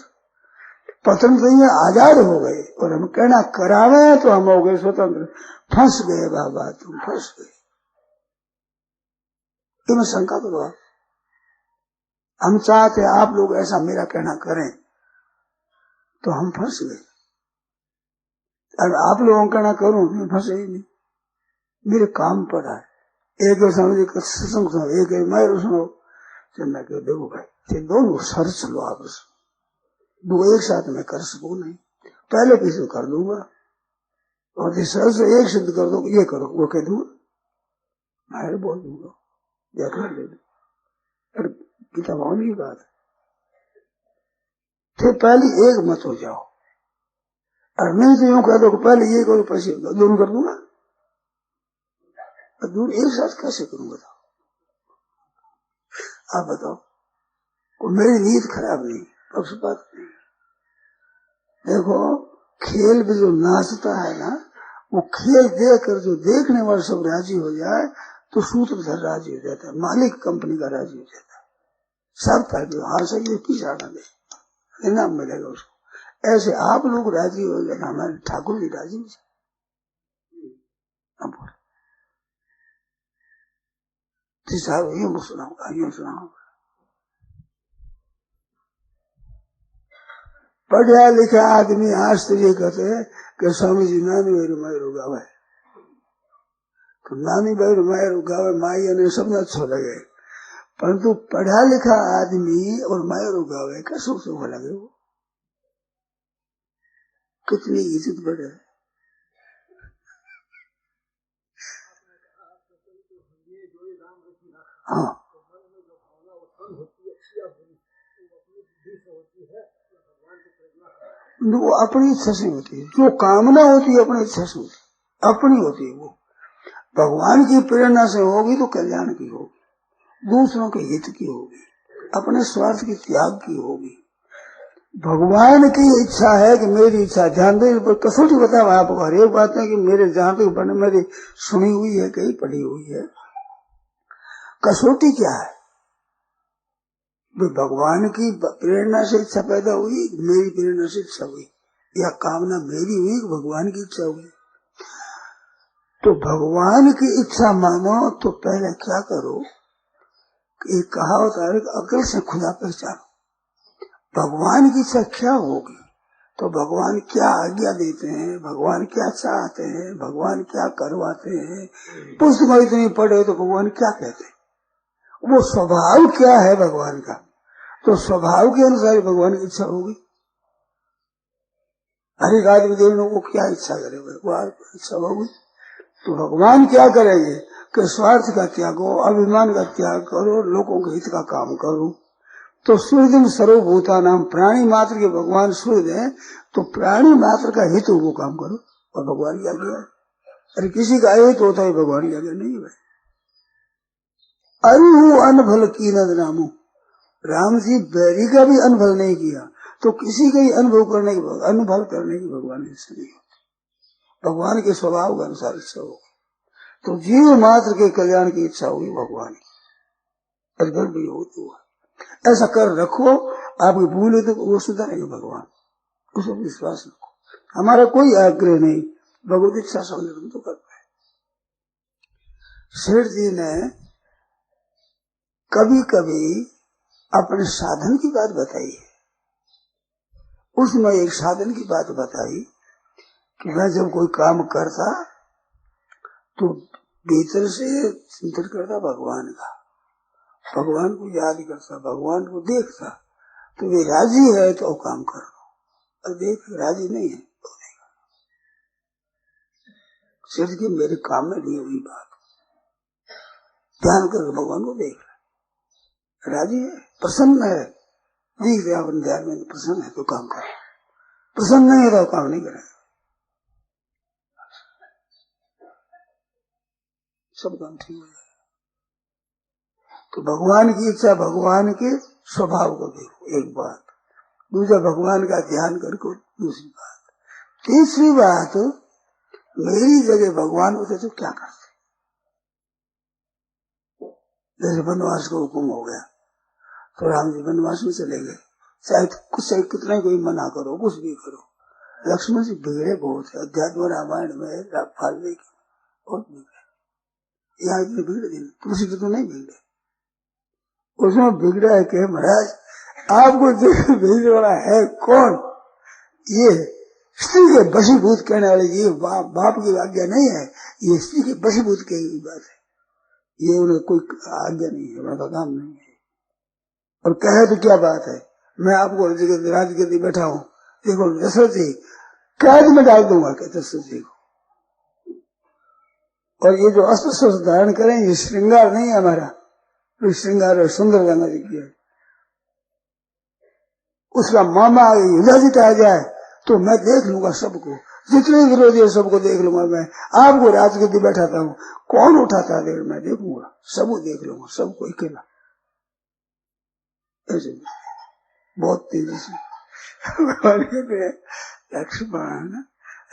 स्वतंत्र ये आजाद हो गए, और हम कहना करावे तो हम हो गए स्वतंत्र। फंस गए बाबा, तुम फंस गए। तुम्हें शंका करो आप। हम चाहते आप लोग ऐसा मेरा कहना करें तो हम फंस गए, और आप लोगों का कहना करूं मैं फंसे ही नहीं। मेरे काम पड़ा है। एक समझे सत्संग सुनो, एक मैं सुनो। मैं कह देखो भाई, दोनों सर्च लो आपस में, दो एक साथ में कर सकूं नहीं, पहले किसी कर दूंगा, और इस सर्च एक सिद्ध कर दो, ये करो, वो कह दूंगा, मैं बोल दूंगा, या कर ले दो। किताबों की बात है। फिर पहले एक मत हो जाओ, और नहीं तो यूं कह दो पहले ये करो पैसे दोनों कर दूंगा। दोनों एक साथ कैसे करूंगा? आप बताओ। और मेरी नीयत खराब नहीं, पक्षपात नहीं। देखो खेल में जो नाचता है ना, वो खेल देख कर जो देखने वाले सब राजी हो जाए तो सूत्रधार राजी हो जाता है, मालिक कंपनी का राजी हो जाता है। सब ताकि हार सके पीछा न दे, इनाम मिलेगा उसको। ऐसे आप लोग राजी हो जाए, हमारे ठाकुर जी राजी हो। साहब यूं सुनाऊंगा, यूं सुनाऊंगा। पढ़ा लिखा आदमी आज तो ये कहते हैं कि स्वामी जी नानी भाई रुमाई गावे, तो नानी भाई रुमाई गावे माई ने सब अच्छा लगे, परंतु पढ़ा लिखा आदमी और माई गावे का सुख सुख लगे, वो कितनी इज्जत बढ़े। हाँ, वो अपनी इच्छा से होती है, जो कामना होती है अपनी इच्छा से होती है, अपनी होती है। वो भगवान की प्रेरणा से होगी तो कल्याण की होगी, दूसरों के हित की होगी, अपने स्वार्थ की त्याग की होगी। भगवान की इच्छा है कि मेरी इच्छा, ध्यान दो कसौटी बताओ आपको, हर एक बात है कि मेरे जहां तक पढ़ने मेरी सुनी हुई है, कहीं पढ़ी हुई है। कसौटी क्या है? भगवान की प्रेरणा से इच्छा पैदा हुई, मेरी प्रेरणा से इच्छा हुई, या कामना मेरी हुई, भगवान की इच्छा हुई। तो भगवान की इच्छा मानो तो पहले क्या करो, एक कहावत है, अकल से खुदा पहचानो। भगवान की इच्छा क्या होगी, तो भगवान क्या आज्ञा देते हैं, भगवान क्या चाहते हैं, भगवान क्या करवाते हैं। पुस्तक इतनी पढ़े तो भगवान क्या कहते हैं, वो स्वभाव क्या है भगवान का, तो स्वभाव के अनुसार भगवान की इच्छा होगी। हर एक आदमी देखने को क्या इच्छा करेगा, वो इच्छा होगी। तो भगवान क्या करेंगे कि स्वार्थ का त्याग हो, अभिमान का त्याग करो, लोगों के हित का काम करो। तो सूर्य सर्वभूता नाम, प्राणी मात्र के भगवान सूर्य है, तो प्राणी मात्र का हित वो काम करो, और भगवान की आज्ञा है। अरे किसी का हित होता है, भगवान की आज्ञा नहीं है। अनु अनफल की नामू, राम जी बैरी का भी अनुभव नहीं किया, तो किसी का ही अनुभव करने की, अनुभव करने की भगवान की इच्छा नहीं होती। भगवान के स्वभाव के अनुसार इच्छा होगी, तो जीव मात्र के कल्याण की इच्छा होगी भगवान की, अद्भुत भी होती हुआ। ऐसा कर रखो, आपकी भूल हो तो वो सुधारेंगे भगवान, उसे विश्वास रखो। हमारा कोई आग्रह नहीं, भगवत इच्छा समझ तो करता है। सेठ जी ने कभी कभी अपने साधन की बात बताई है। उसमें एक साधन की बात बताई कि मैं जब कोई काम करता तो भीतर से चिंतन करता भगवान का, भगवान को याद करता, भगवान को देखता, तो वे राजी है तो काम करो, और देख राजी नहीं है तो नहीं करो। सिर्फ की मेरे काम में ली हुई बात, ध्यान करके भगवान को देख राजी है, प्रसन्न है, देख रहे अपने ध्यान में प्रसन्न है तो काम करो, प्रसन्न नहीं है तो काम नहीं करें, सब काम ठीक हो जाए। तो भगवान की इच्छा, भगवान के स्वभाव को देखो, एक बात। दूसरा भगवान का ध्यान करके दूसरी बात। तीसरी बात, मेरी जगह भगवान होते तो क्या करते। जैसे वनवास का हुक्म हो गया तो राम जी वनवास में चले गए, चाहे कितना कोई मना करो, कुछ भी करो। लक्ष्मण जी बिगड़े बहुत है, अध्यात्म रामायण में वाल्मीकि बहुत बिगड़े, यहाँ इतने बिगड़े दिन, तुलसी जी तो नहीं बिगड़े। उसमें बिगड़ा है कि महाराज आपको भेजने वाला है कौन, ये स्त्री के बशीभूत कहने वाले, ये बाप की आज्ञा नहीं है, ये स्त्री के बशीभूत की बात है, ये उन्हें कोई आज्ञा नहीं है, उनका काम नहीं है। और कहे तो क्या बात है, मैं आपको राजगद्दी बैठा हूँ, देखो दशरथ जी कैद में डाल दूंगा दशरथ जी को। और ये जो अस्त्र शस्त्र धारण करें ये श्रृंगार नहीं है हमारा, तो श्रृंगार है सुंदर गंगा जी की है। उसका मामा युधाजित आ जाए तो मैं देख लूंगा सबको, जितने विरोधी है सबको देख लूंगा। मैं आपको राजगद्दी बैठाता हूँ, कौन उठाता है मैं देखूंगा, सबको देख लूंगा, सबको अकेला। ऐसे बहुत तेजी से लक्ष्मण,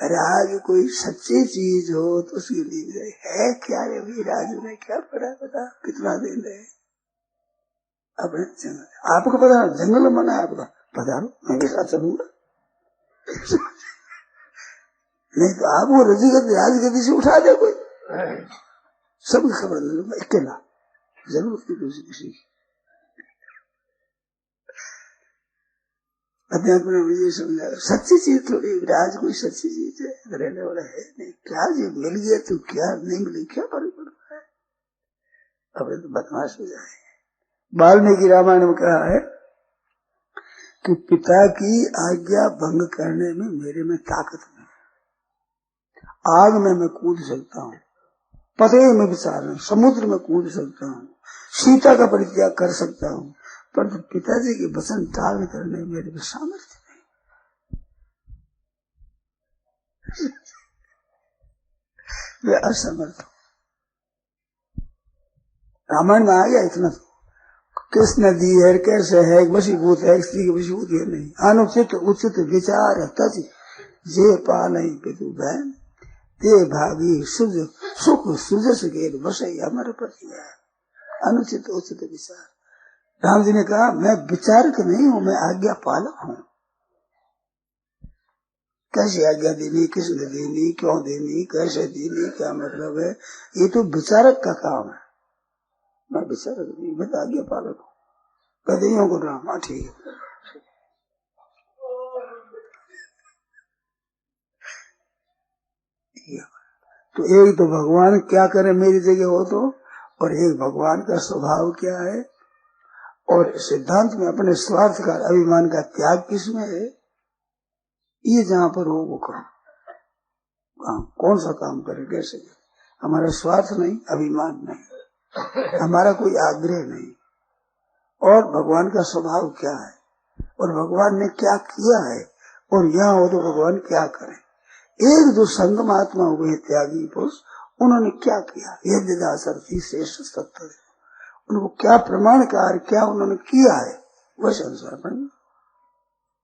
राज कोई सच्ची चीज हो तो उसकी लिए है क्या रे भाई, राज में क्या पड़ा, पता कितना दिन है अपने जंगल, आपको पता जंगल मना है आपका, पता मैं भी साथ चलूंगा नहीं तो आपको राजगद्दी से उठा दे कोई, सबकी खबर ले लूंगा अकेला, जरूरत नहीं किसी की। अध्यात्म में मुझे समझा सच्ची चीज थोड़ी, राज कोई सच्ची चीज है, रहने वाला है नहीं, क्या जी मिल गया तो क्या, नहीं मिली क्या फर्क पड़ता है, अब तो बदमाश हो जाएंगे। वाल्मीकि रामायण में कहा है कि पिता की आज्ञा भंग करने में मेरे में ताकत नहीं, आग में मैं कूद सकता हूँ, पते में विचार नहीं, समुद्र में कूद सकता हूँ, सीता का परित्याग कर सकता हूँ, पर पिताजी के वचन टाल करने में मेरे में सामर्थ्य नहीं, वे असमर्थ हूँ। रामायण में आ गया इतना, किसने दी है, कैसे है, वशीभूत है, स्त्री की वशीभूत है नहीं, अनुचित उचित विचार तज जे पा नहीं पितु बहन, ते भागी सुज सुख सुजस के बसई हमारे पति है। अनुचित उचित विचार, राम जी ने कहा मैं विचारक नहीं हूं, मैं आज्ञा पालक हूं। कैसे आज्ञा देनी, किसने देनी, क्यों देनी, कैसे देनी, क्या मतलब है, ये तो विचारक का काम है। मैं विचारक नहीं, मैं तो आज्ञा पालक हूँ। कदियों को राम ठीक है। तो एक तो भगवान क्या करे मेरी जगह हो तो, और एक भगवान का स्वभाव क्या है, और सिद्धांत में अपने स्वार्थ का अभिमान का त्याग किसमें है, ये जहां पर हो वो करो, कौन सा काम करे, कैसे करे, हमारा स्वार्थ नहीं, अभिमान नहीं, हमारा कोई आग्रह नहीं, और भगवान का स्वभाव क्या है, और भगवान ने क्या किया है, और यहाँ हो तो भगवान क्या करे। एक जो संगम आत्मा हुए त्यागी पुरुष, उन्होंने क्या किया, यज्ञ दासर्थी श्रेष्ठ सत्तर, उनको क्या प्रमाण कार्य क्या उन्होंने किया है, वह संसार पर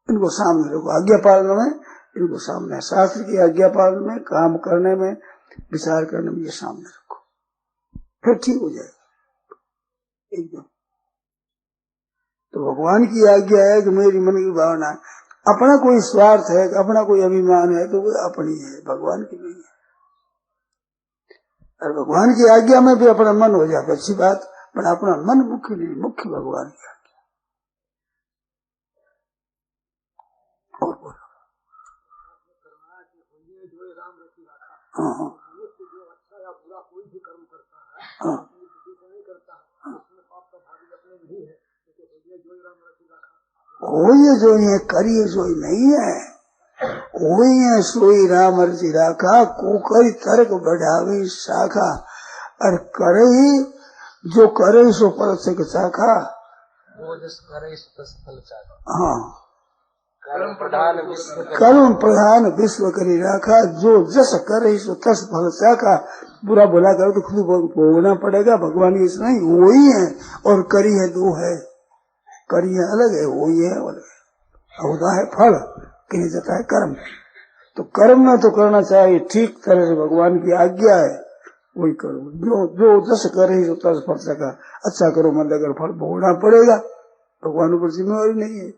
इनको सामने रखो। आज्ञा पालन में इनको सामने, शास्त्र की आज्ञा पालन में, काम करने में, विचार करने में ये सामने रखो, फिर ठीक हो जाएगा एकदम। तो भगवान की आज्ञा है कि मेरी मन की भावना है, अपना कोई स्वार्थ है, अपना कोई अभिमान है तो वो अपनी है, भगवान की नहीं है। और भगवान की आज्ञा में भी अपना मन हो जाता, अच्छी बात, पर अपना मन मुख्य नहीं, मुख्य भगवान की आज्ञा। और बोलो। हाँ हाँ कोई भी कर्म करता है हाँ नहीं करता है, उसमें पाप का भागी अपने नहीं है, जो राम रखी रखा हो जो ये करिए सोई नहीं है, वही है सोई राम अर्जी राखा, कोकरी तर्क बढ़ावी शाखा, और करे ही जो करे सो पर से शाखा, वो जिस करे सो तस फल चाखा। हाँ कर्म प्रधान विश्व करी राखा, जो जस करे सो तस फल शाखा। बुरा भला करो तो खुद भोगना पड़ेगा, भगवान की नहीं, वही है, और करी है दो है, करी है अलग है, वही है अलग है, होता है फल कहीं जाता है कर्म। तो कर्म में तो करना चाहिए ठीक तरह से, भगवान की आज्ञा है वही करो, जो जस करे सो तस फल सका। अच्छा करो मत अगर फल भोगना पड़ेगा, भगवान ऊपर जिम्मेवारी नहीं है,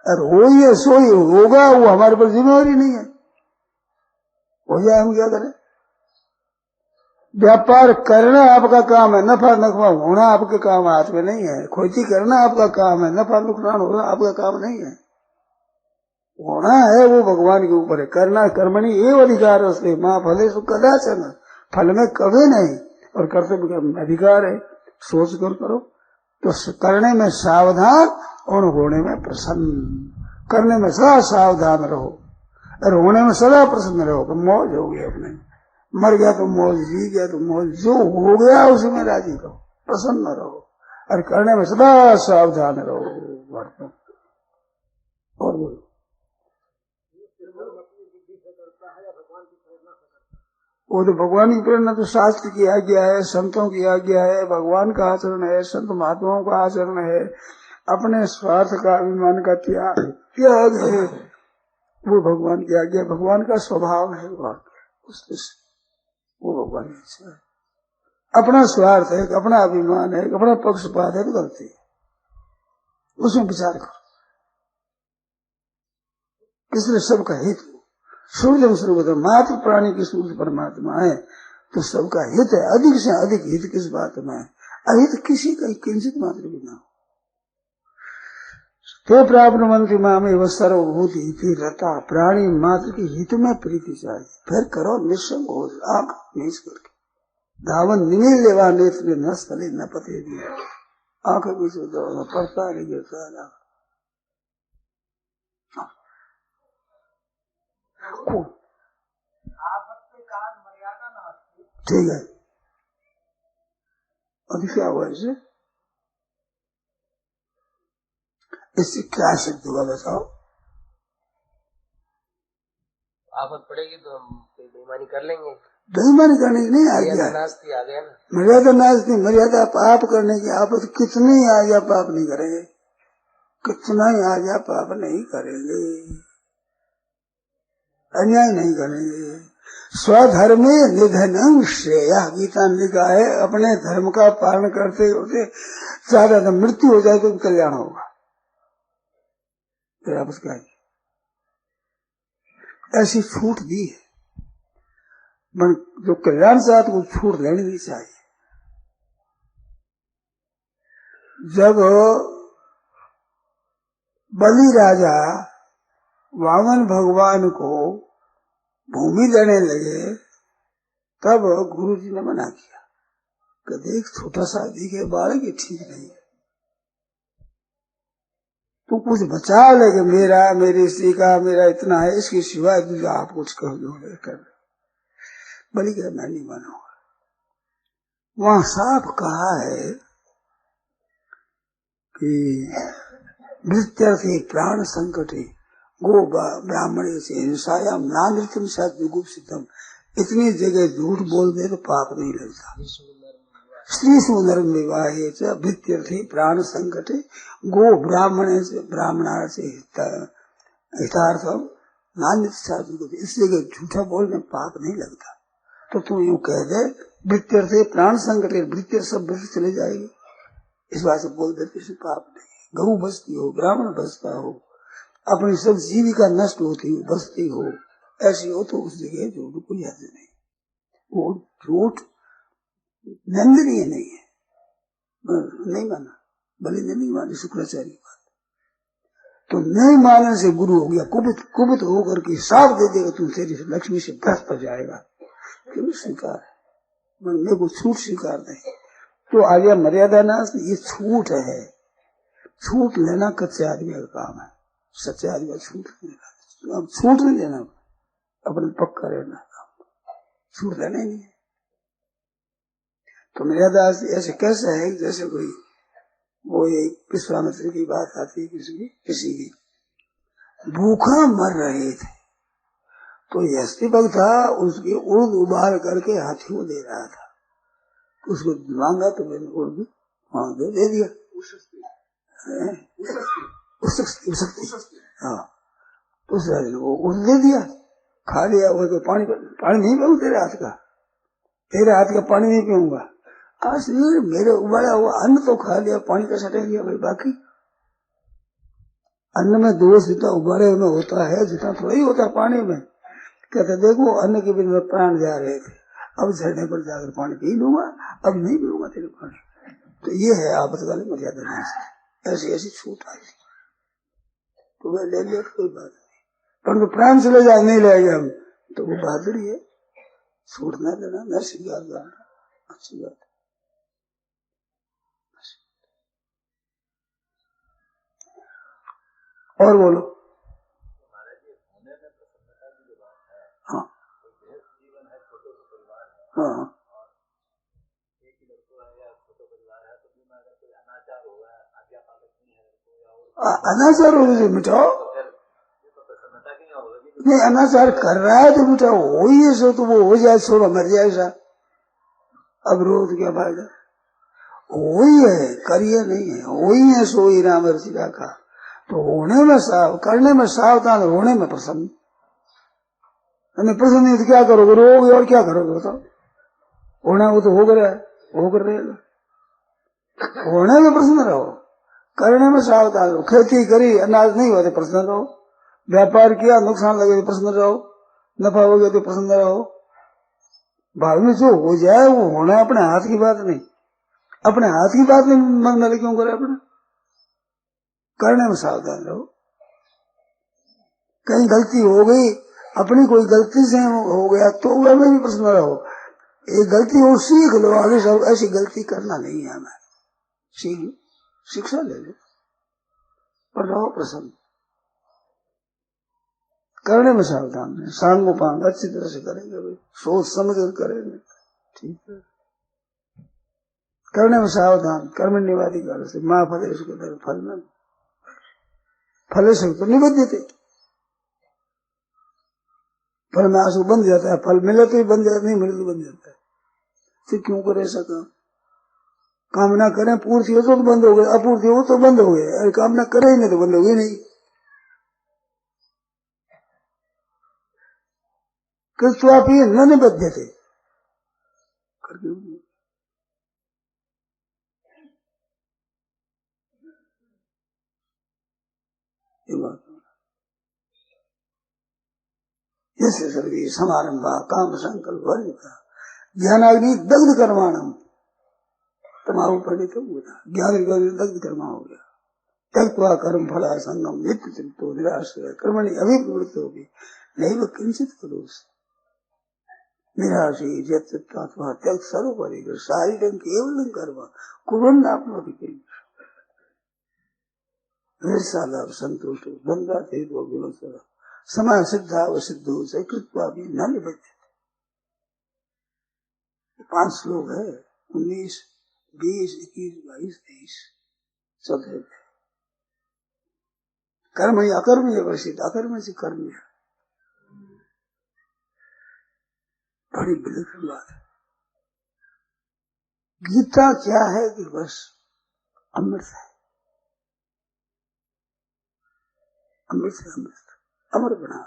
और हो ही है सो ही होगा, वो हमारे पर जिम्मेवारी नहीं है, हो जाए हम क्या करें। व्यापार करना आपका काम है, नफा नुकसान होना आपके काम हाथ में नहीं है, खोजी करना आपका काम है, नफा नुकसान होना आपका काम नहीं है, होना है वो भगवान के ऊपर है। करना कर्मणि एव अधिकार उसके माँ फले सु कदाचन, फल में कभी नहीं, और कर्तव्य का अधिकार है, सोच कर करो। तो करने में सावधान और होने में प्रसन्न, करने में सदा सावधान रहो और होने में सदा प्रसन्न रहो। तो मौज हो गई अपने, मर गया तो मौज, जी गया तो मौज, जो हो गया उसमें राजी रहो, प्रसन्न रहो, और करने में सदा सावधान रहो। और बोलो। वो तो भगवान की प्रेरणा, तो शास्त्र की आज्ञा है, संतों की आज्ञा है, भगवान का आचरण है, संत महात्माओं का आचरण है, अपने स्वार्थ का अभिमान का त्याग है, वो भगवान की आज्ञा, भगवान का स्वभाव है, वो भगवान की इच्छा है। अपना स्वार्थ है, अपना अभिमान है, अपना पक्षपात है तो गलती है, उसमें विचार करो, इसलिए सबका हित हो। सूर्य स्वरूप मात्र प्राणी की सूर्य परमात्मा है, तो सबका हित है, अधिक से अधिक हित किस बात में है, अहित किसी का किंचित मात्र भी ना हो। तो प्राप्त मंत्री मामे वह सर्वभूत हित रता, प्राणी मात्र के हित में प्रीति चाहिए, फिर करो निश्चंग हो, आंख नीच करके धावन निमिल लेवा नेत्र न स्थले न पते दिया, आंख बीच में पड़ता नहीं गिरता ना। ठीक है, अभी क्या हुआ इससे क्या सिद्ध होगा बताओ। आफत पड़ेगी तो हम बेईमानी कर लेंगे, बेईमानी करने की नहीं आ गया, नास्ती आ गया ना, मर्यादा नास्ती, मर्यादा पाप करने की। आफत कितनी आ गया पाप नहीं करेंगे, कितना ही आ गया पाप नहीं करेंगे, अन्याय नहीं करेंगे। स्वधर्मे निधनम श्रेय, गीता ने लिखा है, अपने धर्म का पालन करते होते ज्यादा मृत्यु हो जाए तो कल्याण होगा। फिर आप उसका ऐसी छूट दी है, जो कल्याण चाहते वो छूट लेनी नहीं चाहिए। जब बलि राजा वामन भगवान को भूमि देने लगे, तब गुरु जी ने मना किया कि देख छोटा सा दिखे बालक ये ठीक नहीं है, तू कुछ बचा लेके मेरा, मेरी स्त्री का, मेरा इतना है, इसके सिवाय तुझे आप कुछ कह दो कर। बलि कहा मैं नहीं मानूंगा। वहां साफ कहा है कि मृत्यर्थे प्राण संकटे गो ब्राह्मण से हिंसायाम नानृत्यम सदुगुप्सितम, इतनी जगह झूठ बोल दे तो पाप नहीं लगता। स्त्री सुंदरम विवाहे च भृत्यर्थे प्राण संकटे गो ब्राह्मण से ब्राह्मण से हितार्थम नानृत्य, इस जगह झूठा बोलने पाप नहीं लगता। तो तुम यूं कह दे भृत्यर्थे प्राण संकटे, भृत्य सब भृत्य चले जाएगी, इस बात से बोल देते इसमें पाप नहीं। गऊ बसती हो, ब्राह्मण बसता हो, अपनी सब जीविका नष्ट होती हो, बसती हो, ऐसी हो तो उस जगह झूठ कोई हद नहीं। वो झूठ निंदनीय नहीं है, नहीं माना, भले ने नहीं मानी शुक्राचार्य की बात, तो नहीं मानने से गुरु हो गया कुपित, कुपित होकर के साफ दे देगा तुम तेरी लक्ष्मी से भ्रष्ट हो जाएगा, क्यों स्वीकार है, मेरे को छूट स्वीकार नहीं। तो आर्य मर्यादा नाश ये छूट है, छूट लेना कच्चे आदमी का काम है, सच्चे आदमी का छूट नहीं लेना, अब छूट नहीं लेना, अपने पक्का रहना, छूट लेना ही नहीं है। तो मर्यादा ऐसे कैसे है जैसे कोई वो एक विश्वामित्र की बात आती है, किसी की भूखा मर रहे थे, तो यस्ती भक्त था उसकी उर्द उबाल करके हाथी को दे रहा था, उसको मांगा तो मैंने उर्द दे दिया, हाँ उस राजा ने वो उर्द दे दिया, खा लिया, वो तो पानी नहीं पीऊँ तेरे हाथ का, तेरे हाथ का पानी नहीं पीऊंगा, आज मेरे उबाला हुआ अन्न तो खा लिया, पानी का सटे गया भाई, बाकी अन्न में दोष जितना उबाले में होता है जितना थोड़ा ही होता है पानी में। कहते देखो अन्न के बिना प्राण जा रहे थे, अब झरने पर जाकर पानी पी लूंगा, अब नहीं पीऊंगा तेरे पानी। तो ये है आपातकालीन मर्यादा, ऐसी ऐसी छूट आई तो वह ले लिया, कोई बात नहीं, परंतु प्राण चले जाए नहीं ले गए हम तो वो बहादुरी है, छूट न देना, न स्वीकार करना, अच्छी बात। और बोलो। हाँ हाँ अनाचार हो गया मिटाओ, नहीं अनाचार कर रहा है तो मिटाओ, हो ही है सो तो वो हो जाए, सो मर जाए सा, अब रोज क्या फायदा, हो ही है, करिए नहीं है, हो ही है, सो ही राम रचिका का, तो होने में करने में सावधान, होने में प्रसन्न, प्रसन्न नहीं तो क्या करोगे, रोगे और क्या करोगे बताओ, होना वो तो हो गया, हो कर रहेगा, होने में प्रसन्न रहो, करने में सावधान रहो, खेती करी अनाज नहीं होते प्रसन्न रहो, व्यापार किया नुकसान लगे तो प्रसन्न रहो, नफा हो गया तो प्रसन्न रहो, बाद में जो हो जाए वो होना अपने हाथ की बात नहीं, अपने हाथ की बात नहीं मांगने लगे क्यों करे, अपने करने में सावधान रहो, कहीं गलती हो गई, अपनी कोई गलती से हो गया तो वह भी प्रसन्न रहो, एक गलती हो सीख लो, आगे सब ऐसी गलती करना नहीं है, हमें शिक्षा ले लो पर रहो प्रसन्न, करने में सावधान है, सांग पांग अच्छी तरह से करेंगे भाई, सोच समझ कर करेंगे, ठीक है, करने में सावधान, कर्मण्यवादी कर से माँ फले उसके फल में फले से तो नहीं बन देते, फल में आंसू बन जाता है, फल मिले तो ही बन जाता, नहीं मिले तो बन जाता है, फिर क्यों करे ऐसा काम ना करें, पूर्ति हो तो बंद हो गए, अपूर्ति हो तो बंद हो गए, अरे काम ना करे ही नहीं तो बंद हो गई नहीं, तो आप ये न बच देते करके, ये बात जैसे सर्वी समारंभा काम संकल्प वर्जिता ज्ञानाग्नि दग्ध कर्माणम, तमाकू पड़े तो ज्ञान दग्ध कर्मा हो गया, त्यक्त्वा कर्म फला संगम नित्य तृप्तो निराश्रय कर्मणि अभिप्रवृत्त होगी नहीं वो किंचित करोस निराशी जत्वा त्यक्त सर्वोपरि शारीरं केवलं कर्म कुर्वन् आपनोति निरसालाभ संतोषो बंधा तेजो विमर्शः समय सिद्धा व सिद्धो से कृत्वा भी न निबद्धते। 5 श्लोक है, 19, 20, 21, 22, 23 चौथे कर्म या अकर्म या वशित, अकर्म से कर्म है, बड़ी विलक्षण बात है। गीता क्या है कि बस अमृत है, अमृत है, अमृत अमर बना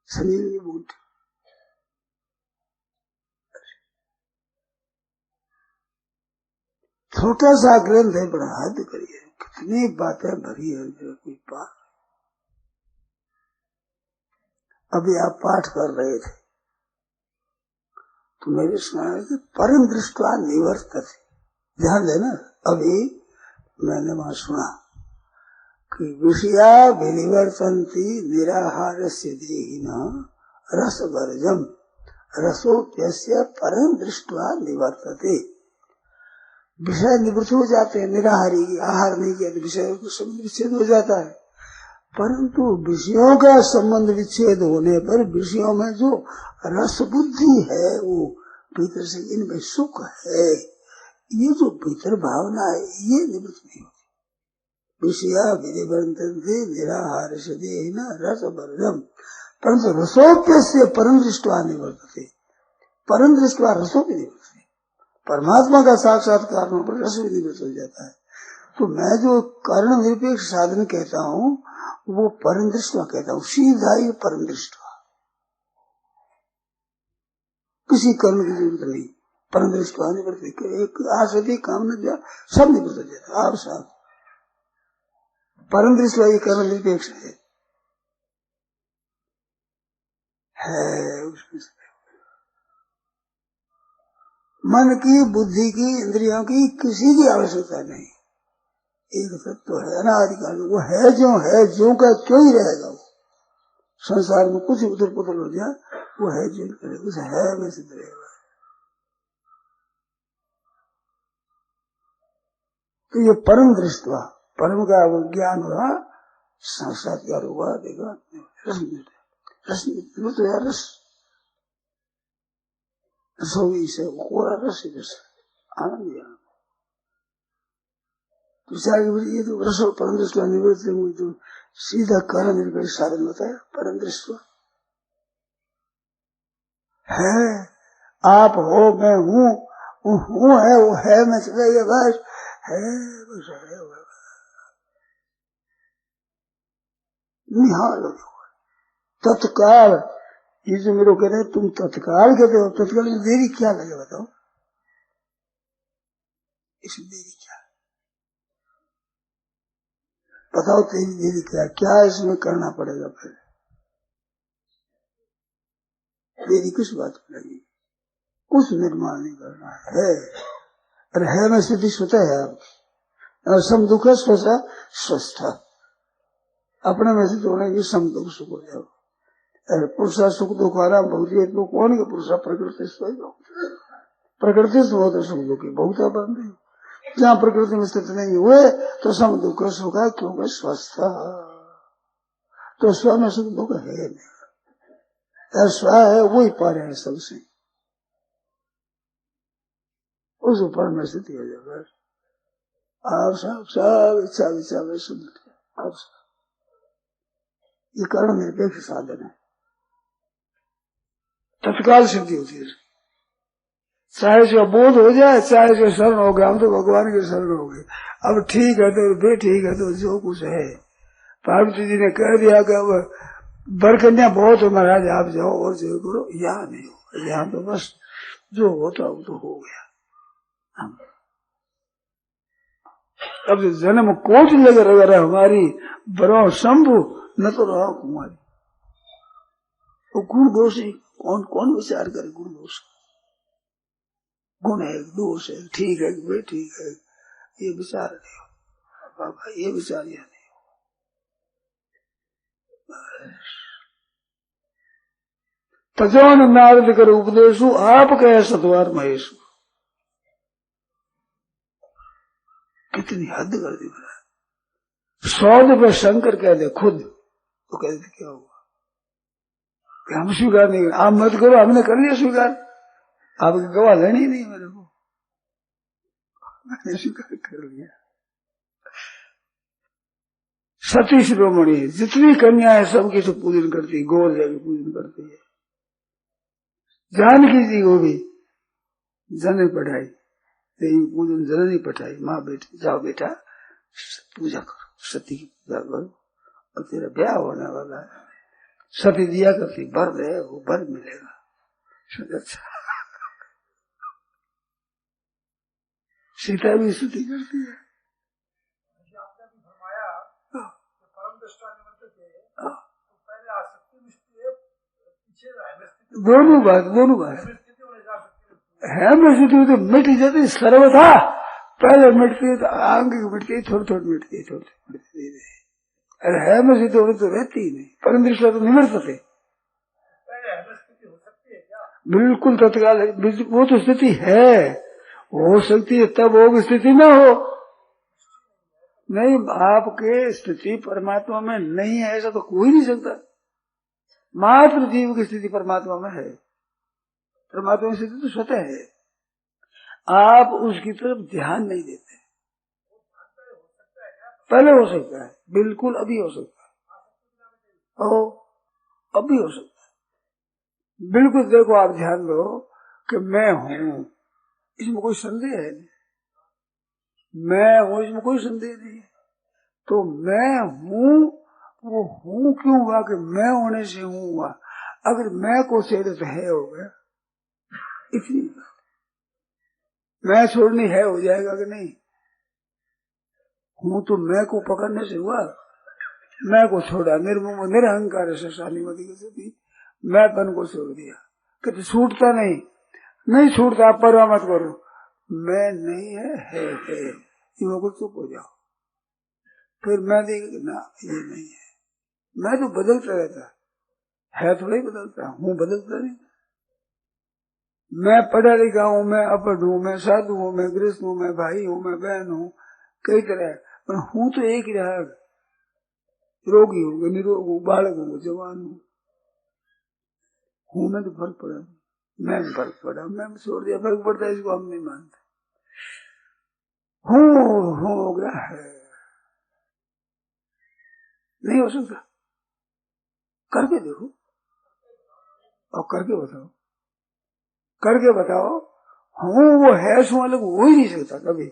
शरीर की बूटी, छोटा सा ग्रंथ है, बड़ा हद करिए, कितनी बातें भरी है, कोई पाठ। अभी आप पाठ कर रहे थे तो मेरे सुना है कि परम दृष्टवा निवर्तते। ध्यान देना, अभी मैंने वहां सुना कि विषया विनिवर्तन्ति निराहारस्य देहिनः रसवर्जम रसोप्यस्य परम दृष्टवा निवर्तते। विषय निवृत्त हो जाते हैं, निराहारी की आहार नहीं किया तो विषय को संबंध विच्छेद हो जाता है। परंतु विषयों का संबंध विच्छेद होने पर विषयों में जो रस बुद्धि है वो भीतर से इनमें सुख है, ये जो भीतर भावना है ये निवृत्त नहीं होती। विषया विनिवर्तन्ते निराहार से देहिनः रसवर्जम परंतु रसोप्यस्य परम दृष्टवा निवर्तते। परम दृष्टवा रसो भी निवर्तते। परमात्मा का साक्षात्कार होने पर रस भी निवृत्त हो जाता है। तो मैं जो कर्ण निरपेक्ष साधन कहता हूँ वो परम दृष्टवा कहता हूँ, सीधा ही परम दृष्टवा, किसी कर्म की जरूरत नहीं। परम दृष्टवा निवृत्त, एक आसक्ति कामना सब निवृत्त हो जाता है। आप साथ परम दृष्टवा ये कर्ण निरपेक्ष है उसमें मन की, बुद्धि की, इंद्रियों की किसी की आवश्यकता नहीं। एक तत्व है अनादिकाल, वो है, जो का क्यों ही रहेगा। वो संसार में कुछ उधर पुधर हो जाए, वो है जो रहेगा, उस है में सिद्ध रहेगा। तो ये परम दृष्टवा, परम का ज्ञान हुआ, साक्षात्कार हुआ, देखा रस तो यार रस रसोई से पूरा रस ही रस आनंद आनंद। ये तो रसो परम दृष्टवा निवृत्त तो सीधा कारण निरपेक्ष साधन बताया। परम दृष्टवा है, आप हो, मैं हूँ, हूँ है, वो है, मैं चला गया, बस है, बस है, निहाल तत्काल। ये जो मेरे को कह रहे हैं तुम तत्काल कहते हो, तत्काल में देरी क्या लगे बताओ, इसमें देरी क्या बताओ, तेरी देरी क्या इसमें करना पड़ेगा। फिर देरी किस बात पर लगी, कुछ निर्माण नहीं करना है। अरे है में स्थिति स्वतः है, आप सम दुख है स्वतः स्वस्थ, अपने में से जोड़ेंगे सम दुख सुख हो जाओ। अरे पुरुषा सुख दुख आराम बहुत तो कौन के पुरुषा प्रकृति प्रकृति से बहुत सुख दुखी बहुत बंद है। जहाँ प्रकृति में स्थित नहीं हुए तो सम दुख सुख है, क्योंकि स्वस्थ तो स्व में सुख दुख है नहीं, स्व है वही पा रहे हैं सबसे, उस ऊपर में स्थिति हो जाएगा। आप सब इच्छा विच्छा में सुन, ये कारण निरपेक्ष साधन है, तत्काल सिद्धि होती है। चाहे जो बोध हो जाए, चाहे जो शरण हो गया, हम तो भगवान के शरण हो गए, अब ठीक है तो बेठीक है तो जो कुछ है। पार्वती जी ने कह दिया कि अब बरकन्या बहुत हो महाराज, आप जाओ और जो करो, यहाँ नहीं हो, यहाँ तो बस जो होता वो तो हो गया। अब जो जन्म कोट लगे रहा हमारी बरो शंभु न तो रहा कुमारी, वो गुण दोष है, कौन विचार करे गुण दोष, गुण है दोष है, ठीक है वे ठीक है, ये विचार नहीं हो बाबा, ये विचार यह नहीं हो। तजोन नारद कर उपदेशु आप कहे सतवार महेशु, कितनी हद कर दी मेरा। 100 रुपये शंकर कह दे खुद तो कह दे क्या हुआ, हम स्वीकार नहीं, आप मत करो, हमने कर लिया स्वीकार, आपकी गवाह लेनी नहीं मेरे को, मैंने स्वीकार कर लिया। सती शिरोमणि जितनी कन्या है सबकी तो पूजन करती है, गोर जाके पूजन करती है। जानकी जी को भी जन पढ़ाई, पूजन जननी पढ़ाई, माँ बेटी जाओ बेटा पूजा करो, सती की पूजा करो और तेरा ब्याह होने वाला है। सती दिया करती वर दे, वो वर मिलेगा। अच्छा सीता भी स्तुति करती है। आपने भी फरमाया परम दृष्टा निवर्तक है, तो पहले आसक्ति में पीछे दोनों बात स्थिति होने जा सकती है में स्थिति तो मिट जाती सर्वथा, पहले मिटती है तो आगे मिटती है, थोड़ी थोड़ी मिटती है, थोड़ी थोड़ी मिटती है। अरे है में स्थिति होनी तो रहती ही नहीं, परम दृष्टि तो निवर्तते, बिल्कुल तत्काल है। वो तो स्थिति है, हो सकती है तब होगी, स्थिति ना हो नहीं। आपके स्थिति परमात्मा में नहीं है ऐसा तो कोई नहीं सकता। मात्र जीव की स्थिति परमात्मा में है, परमात्मा की स्थिति तो स्वतः है, आप उसकी तरफ ध्यान नहीं देते। पहले हो सकता है, बिल्कुल अभी हो सकता है, हो अभी हो सकता है, बिल्कुल। देखो आप ध्यान दो कि मैं हूँ, इसमें कोई संदेह है नहीं, मैं हूँ इसमें कोई संदेह नहीं है। तो मैं हूँ, वो हूँ क्यों हुआ कि मैं होने से हूँ हुआ। अगर मैं को छेड़े तो है हो गया, इतनी बात। मैं छोड़नी है हो जाएगा कि नहीं। हूँ तो मैं को पकड़ने से हुआ, मैं को छोड़ा, निर्मम निरहंकार से शालीमती मैं पन को छोड़ दिया कि तो छूटता नहीं, नहीं छूटता, आप परवाह मत करो, मैं नहीं है, ये को चुप हो जाओ। फिर मैं देख ना ये नहीं है, मैं तो बदलता रहता है, थोड़ा ही बदलता हूँ, बदलता नहीं। मैं पढ़ा लिखा हूँ, मैं अपढ़ हूँ, मैं साधु हूँ, मैं गृहस्थ हूँ, मैं भाई हूँ, मैं बहन हूँ, कई तरह, पर हूँ तो एक ही रहा। रोगी हूँ, निरोग हूँ, बालक हूँ, जवान हूँ मैं तो फर्क पड़ा, मैं फर्क पड़ा, मैं छोड़ दिया, फर्क पड़ता है, इसको हम नहीं मानते। हो गया है, नहीं हो सकता। करके देखो और करके बताओ, करके बताओ। हूँ वो है सो अलग हो ही नहीं सकता कभी।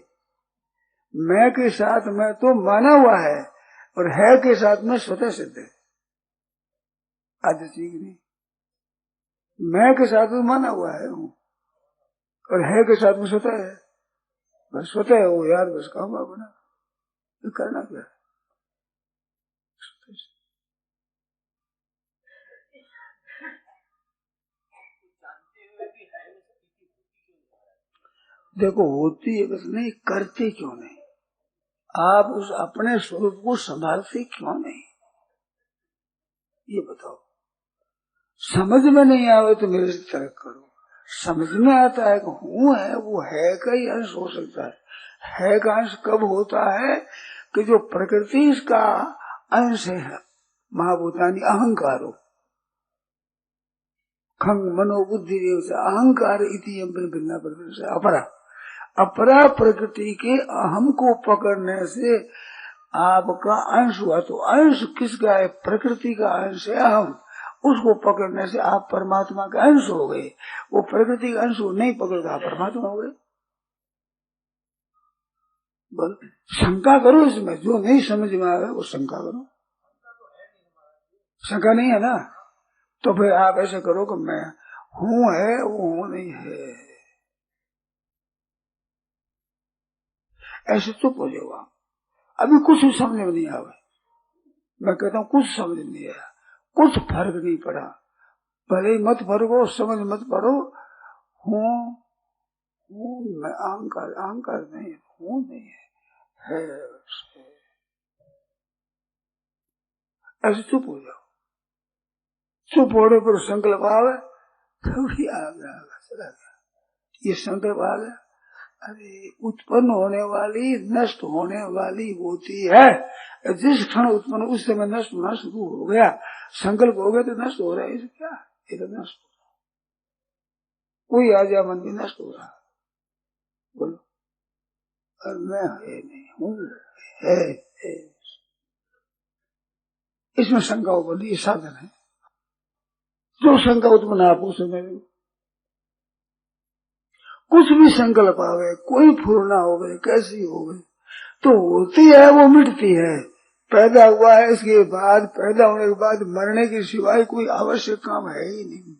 मैं के साथ मैं तो माना हुआ है, और है के साथ में स्वतः सिद्ध है। आज ठीक नहीं, मैं के साथ में माना हुआ है हूँ, और है के साथ में स्वतः है। बस स्वतः हो यार, बस काम अपना, ये करना क्या है। देखो होती है बस नहीं, करते क्यों नहीं। आप उस अपने स्वरूप को संभालते क्यों नहीं, ये बताओ। समझ में नहीं आवे तो मेरे से तर्क करो। समझ में आता है कि हूँ है, वो है का ही अंश हो सकता है का अंश कब होता है कि जो प्रकृति इसका अंश है, महाभूतानी अहंकार हो, खंग मनोबुद्धि अहंकार इति भिन्ना प्रकृति से अपरा, अपरा प्रकृति के अहम को पकड़ने से आपका अंश हुआ। तो अंश किसका है, प्रकृति का अंश है अहम, उसको पकड़ने से आप परमात्मा का अंश हो गए। वो प्रकृति का अंश नहीं पकड़ता, परमात्मा हो गए। बोल, शंका करो इसमें, जो नहीं समझ में आवे वो शंका करो। शंका नहीं है ना, तो फिर आप ऐसे करो कि मैं हूँ है, वो हूँ नहीं है, ऐसे चुप हो जाओ आप। अभी कुछ समझ में नहीं आवे, मैं कहता हूँ कुछ समझ नहीं आया, कुछ फर्क नहीं पड़ा, भले मत फर्क हो, समझ मत पड़ो। हूँ मैं अहंकार, अहंकार नहीं, हूँ नहीं है, ऐसे चुप हो जाओ। चुप होने पर संकल्प आवे, थोड़ी आ गया चला गया, ये संकल्प आ गया। अरे उत्पन्न होने वाली नष्ट होने वाली होती है, जिस क्षण उत्पन्न उस समय नष्ट होना शुरू हो गया, संकल्प हो गया तो नष्ट हो रहा है, इसे क्या, ये तो नष्ट हो रहा। कोई आ जाए मन भी नष्ट हो रहा, बोलो और मैं है नहीं हूँ, है। इसमें शंका उत्पन्न, ये साधन है। जो शंका उत्पन्न आप उस समय कुछ भी संकल्प आवे, कोई फूलना हो गए, कैसी हो गई, तो होती है, वो मिटती है। पैदा हुआ है, इसके बाद पैदा होने के बाद मरने के सिवाय कोई आवश्यक काम है ही नहीं,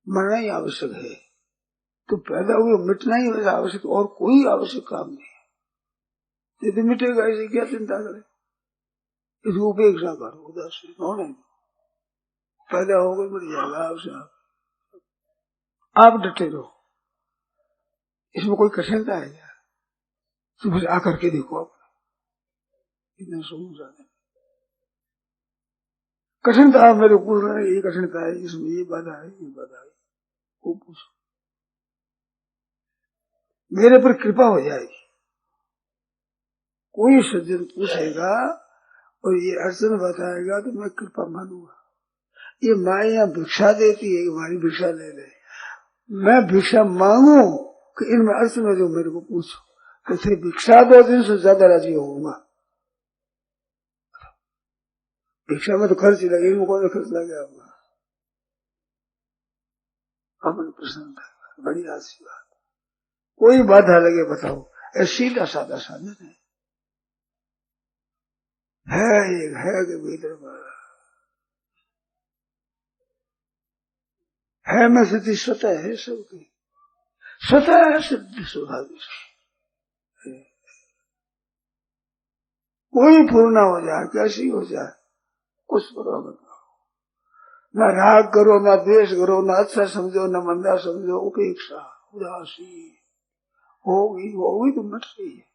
मरना ही आवश्यक है। तो पैदा हुए मिटना ही वैसा आवश्यक, और कोई आवश्यक काम नहीं है। यदि मिटेगा इसे क्या चिंता करे, इसकी उपेक्षा करो, उदासीन होने दो। पैदा हो गए मिट जाएगा, आपसे आप डटे रहो, इसमें कोई कठिनता है क्या? तो बस आकर के देखो आप, इतना समझ जाते। कठिनता आप मेरे पूछ रहे हैं, ये कठिनता है, इसमें ये बाधा है, ये बाधा है, वो पूछो, मेरे पर कृपा हो जाएगी। कोई सज्जन पूछेगा और ये अड़चन बताएगा तो मैं कृपा मानूंगा। ये माँ यहाँ भिक्षा देती है, हमारी भिक्षा ले ले, मैं भिक्षा मांगू कि इनमें अड़चन है जो मेरे को पूछो, तो फिर भिक्षा 2 दिन से ज्यादा राजी होऊंगा। भिक्षा में तो खर्च लगे, इनको कौन खर्च लगे होगा? अपनी प्रसन्नता, बड़ी आशी बात। कोई बाधा लगे बताओ, ऐसा सीधा साधा साधन है कि भीतर है मैं स्थिति स्वतः है, सबकी स्वतः है, सिद्ध स्वाभाविक। कोई पूर्ण हो जाए, कैसी हो जाए, कुछ परवाह मत करो। न राग करो, न द्वेष करो, न अच्छा समझो, न मंदा समझो, उपेक्षा, उदासी। होगी तो मिट रही है,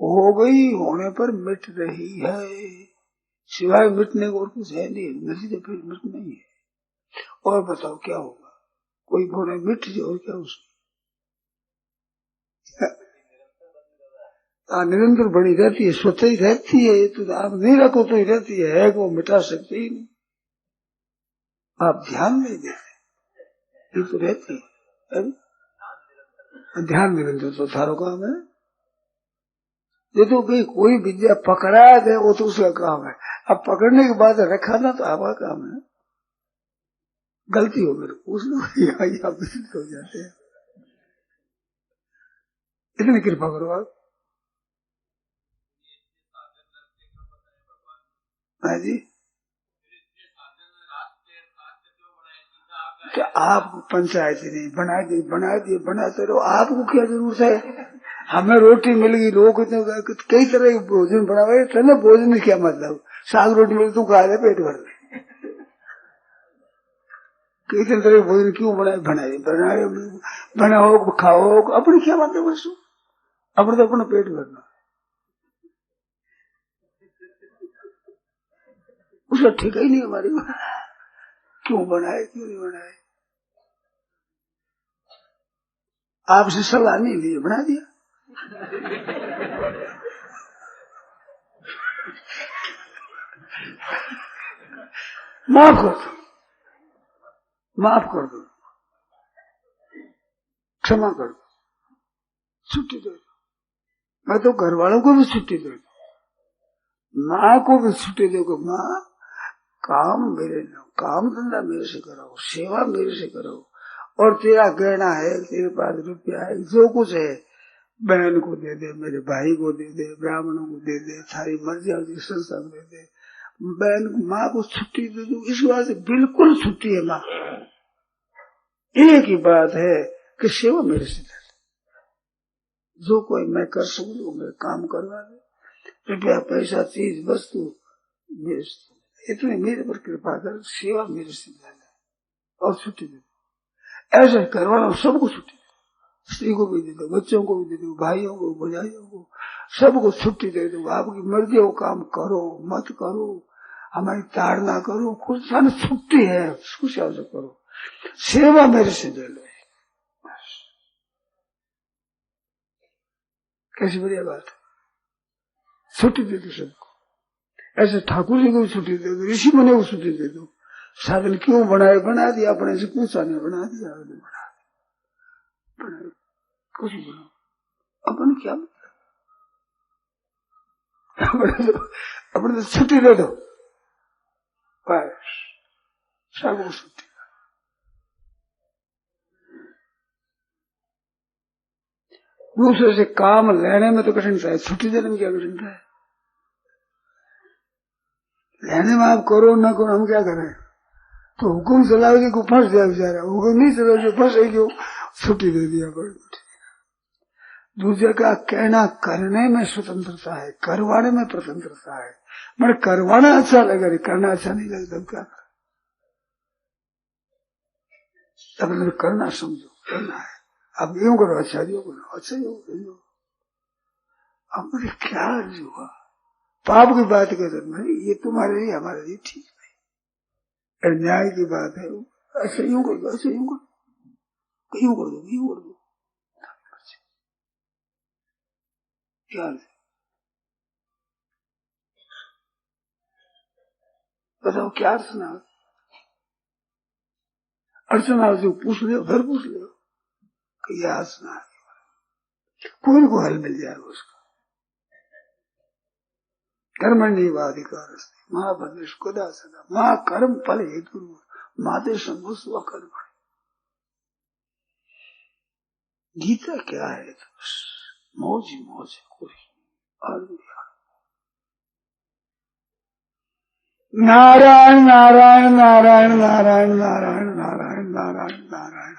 हो गई होने पर मिट रही है, सिवाय मिटने को और कुछ है नहीं, नहीं तो फिर मिट नहीं है। और बताओ क्या होगा? कोई भोरे मिट जाए और क्या उसमें निरंतर बनी रहती है, स्वतः ही रहती है। ये तो आप नहीं रखो तो ही रहती है वो मिटा सकते ही नहीं, आप ध्यान नहीं देते, ये तो रहती है। ध्यान निरंतर तो थारो काम है। ये तो कोई विद्या पकड़ा दे वो तो उसका काम है, अब पकड़ने के बाद रखा ना तो आपका काम है। गलती हो मेरे पूछ लो, यहाँ विचलित हो जाते हैं। इतनी कृपा करो आप। हाँ जी, तो आपको पंचायत नहीं बनाते रहो, आपको क्या जरूरत है? हमें रोटी मिल गई, लोग कई तरह के भोजन बनावे, तो भोजन क्या मतलब? साग रोटी मिल तू खा ले पेट भर ले, कई तरह के भोजन क्यों बनाओ खाओ, अपनी क्या बात है? बस अपने तो अपना पेट भरना, उसका ठीक ही नहीं हमारी बात, क्यों बनाए क्यों नहीं बनाए। आपसे सलाह नहीं ली, बना दिया। माफ कर दो, क्षमा कर दो, छुट्टी दे दो। मैं तो घर वालों को भी छुट्टी दे दो, माँ को भी छुट्टी दे दो। माँ काम धंधा मेरे से कराओ, सेवा मेरे से करो, और तेरा गहना है, तेरे पास रुपया है, जो कुछ है बहन को दे दे, मेरे भाई को दे दे, ब्राह्मणों को दे दे, सारी मर्जी आदि संस्था को दे दे। बहन माँ को छुट्टी दे दो, इस बात से बिल्कुल छुट्टी है। माँ एक ही बात है कि सेवा मेरे से कर, जो कोई मैं कर सकूँ मेरे काम करवा दे, रुपया पैसा चीज वस्तु मेरे से, इतने मेरे पर कृपा कर, सेवा मेरे से और छुट्टी दे दो। ऐसे करवाना, सबको छुट्टी दे, स्त्री को भी दे दो, बच्चों को भी दे दो, भाइयों को भौजाइयों को, सबको छुट्टी दे दो। आपकी मर्जी हो, काम करो मत करो, हमारी ताड़ना करो, कुछ छुट्टी है, कुछ ऐसा करो, सेवा मेरे से दे लो। कैसी बढ़िया बात है, छुट्टी दे दो सबको। ऐसे ठाकुर जी को भी छुट्टी दे दो, ऋषि मुनि को छुट्टी दे दो। साधन क्यों बनाए, बना दिया, अपने से पूछा नहीं, बना दिया, बना कुछ बनाओ, अपन क्या अपने तो छुट्टी दे दो, बस सबको छुट्टी। दूसरे से काम लेने में तो कठिनता है, छुट्टी देने में क्या कठिनता है? लेने में आप करो ना करो, हम क्या करें? तो हुक्म चलाओगे को फंस जाए बेचारा, हुक्म नहीं चलाओगे फंसेगी, छुट्टी दे दिया। दूसरे का कहना करने में स्वतंत्रता है, करवाने में स्वतंत्रता है। मैंने करवाना अच्छा लगे, करना अच्छा नहीं लगता, क्या करें? अपने करना समझो, करना है, अब यूं करो, अच्छा यूं करो, अच्छा यूं करो। अब मुझे क्या हुआ, पाप की बात कहते नहीं, ये तुम्हारे लिए हमारे लिए ठीक नहीं, न्याय की बात है। ऐसे यूं कर दो, ऐसे यूं कर दो, यूं कर दो, यूं कर दो, क्या बताओ क्या अर्चना, अर्चना से पूछ लो, फिर पूछ लो कि यह अर्चना है, कोई को हल मिल जाएगा उसका। कर्मण्येवाधिकार महाभद्रेश खुदा सदा माँ कर्म फल हेतु माते संभु स्वकर्म। गीता क्या है, मौज ही मौज है, कोई और नारायण नारायण नारायण नारायण नारायण नारायण नारायण नारायण।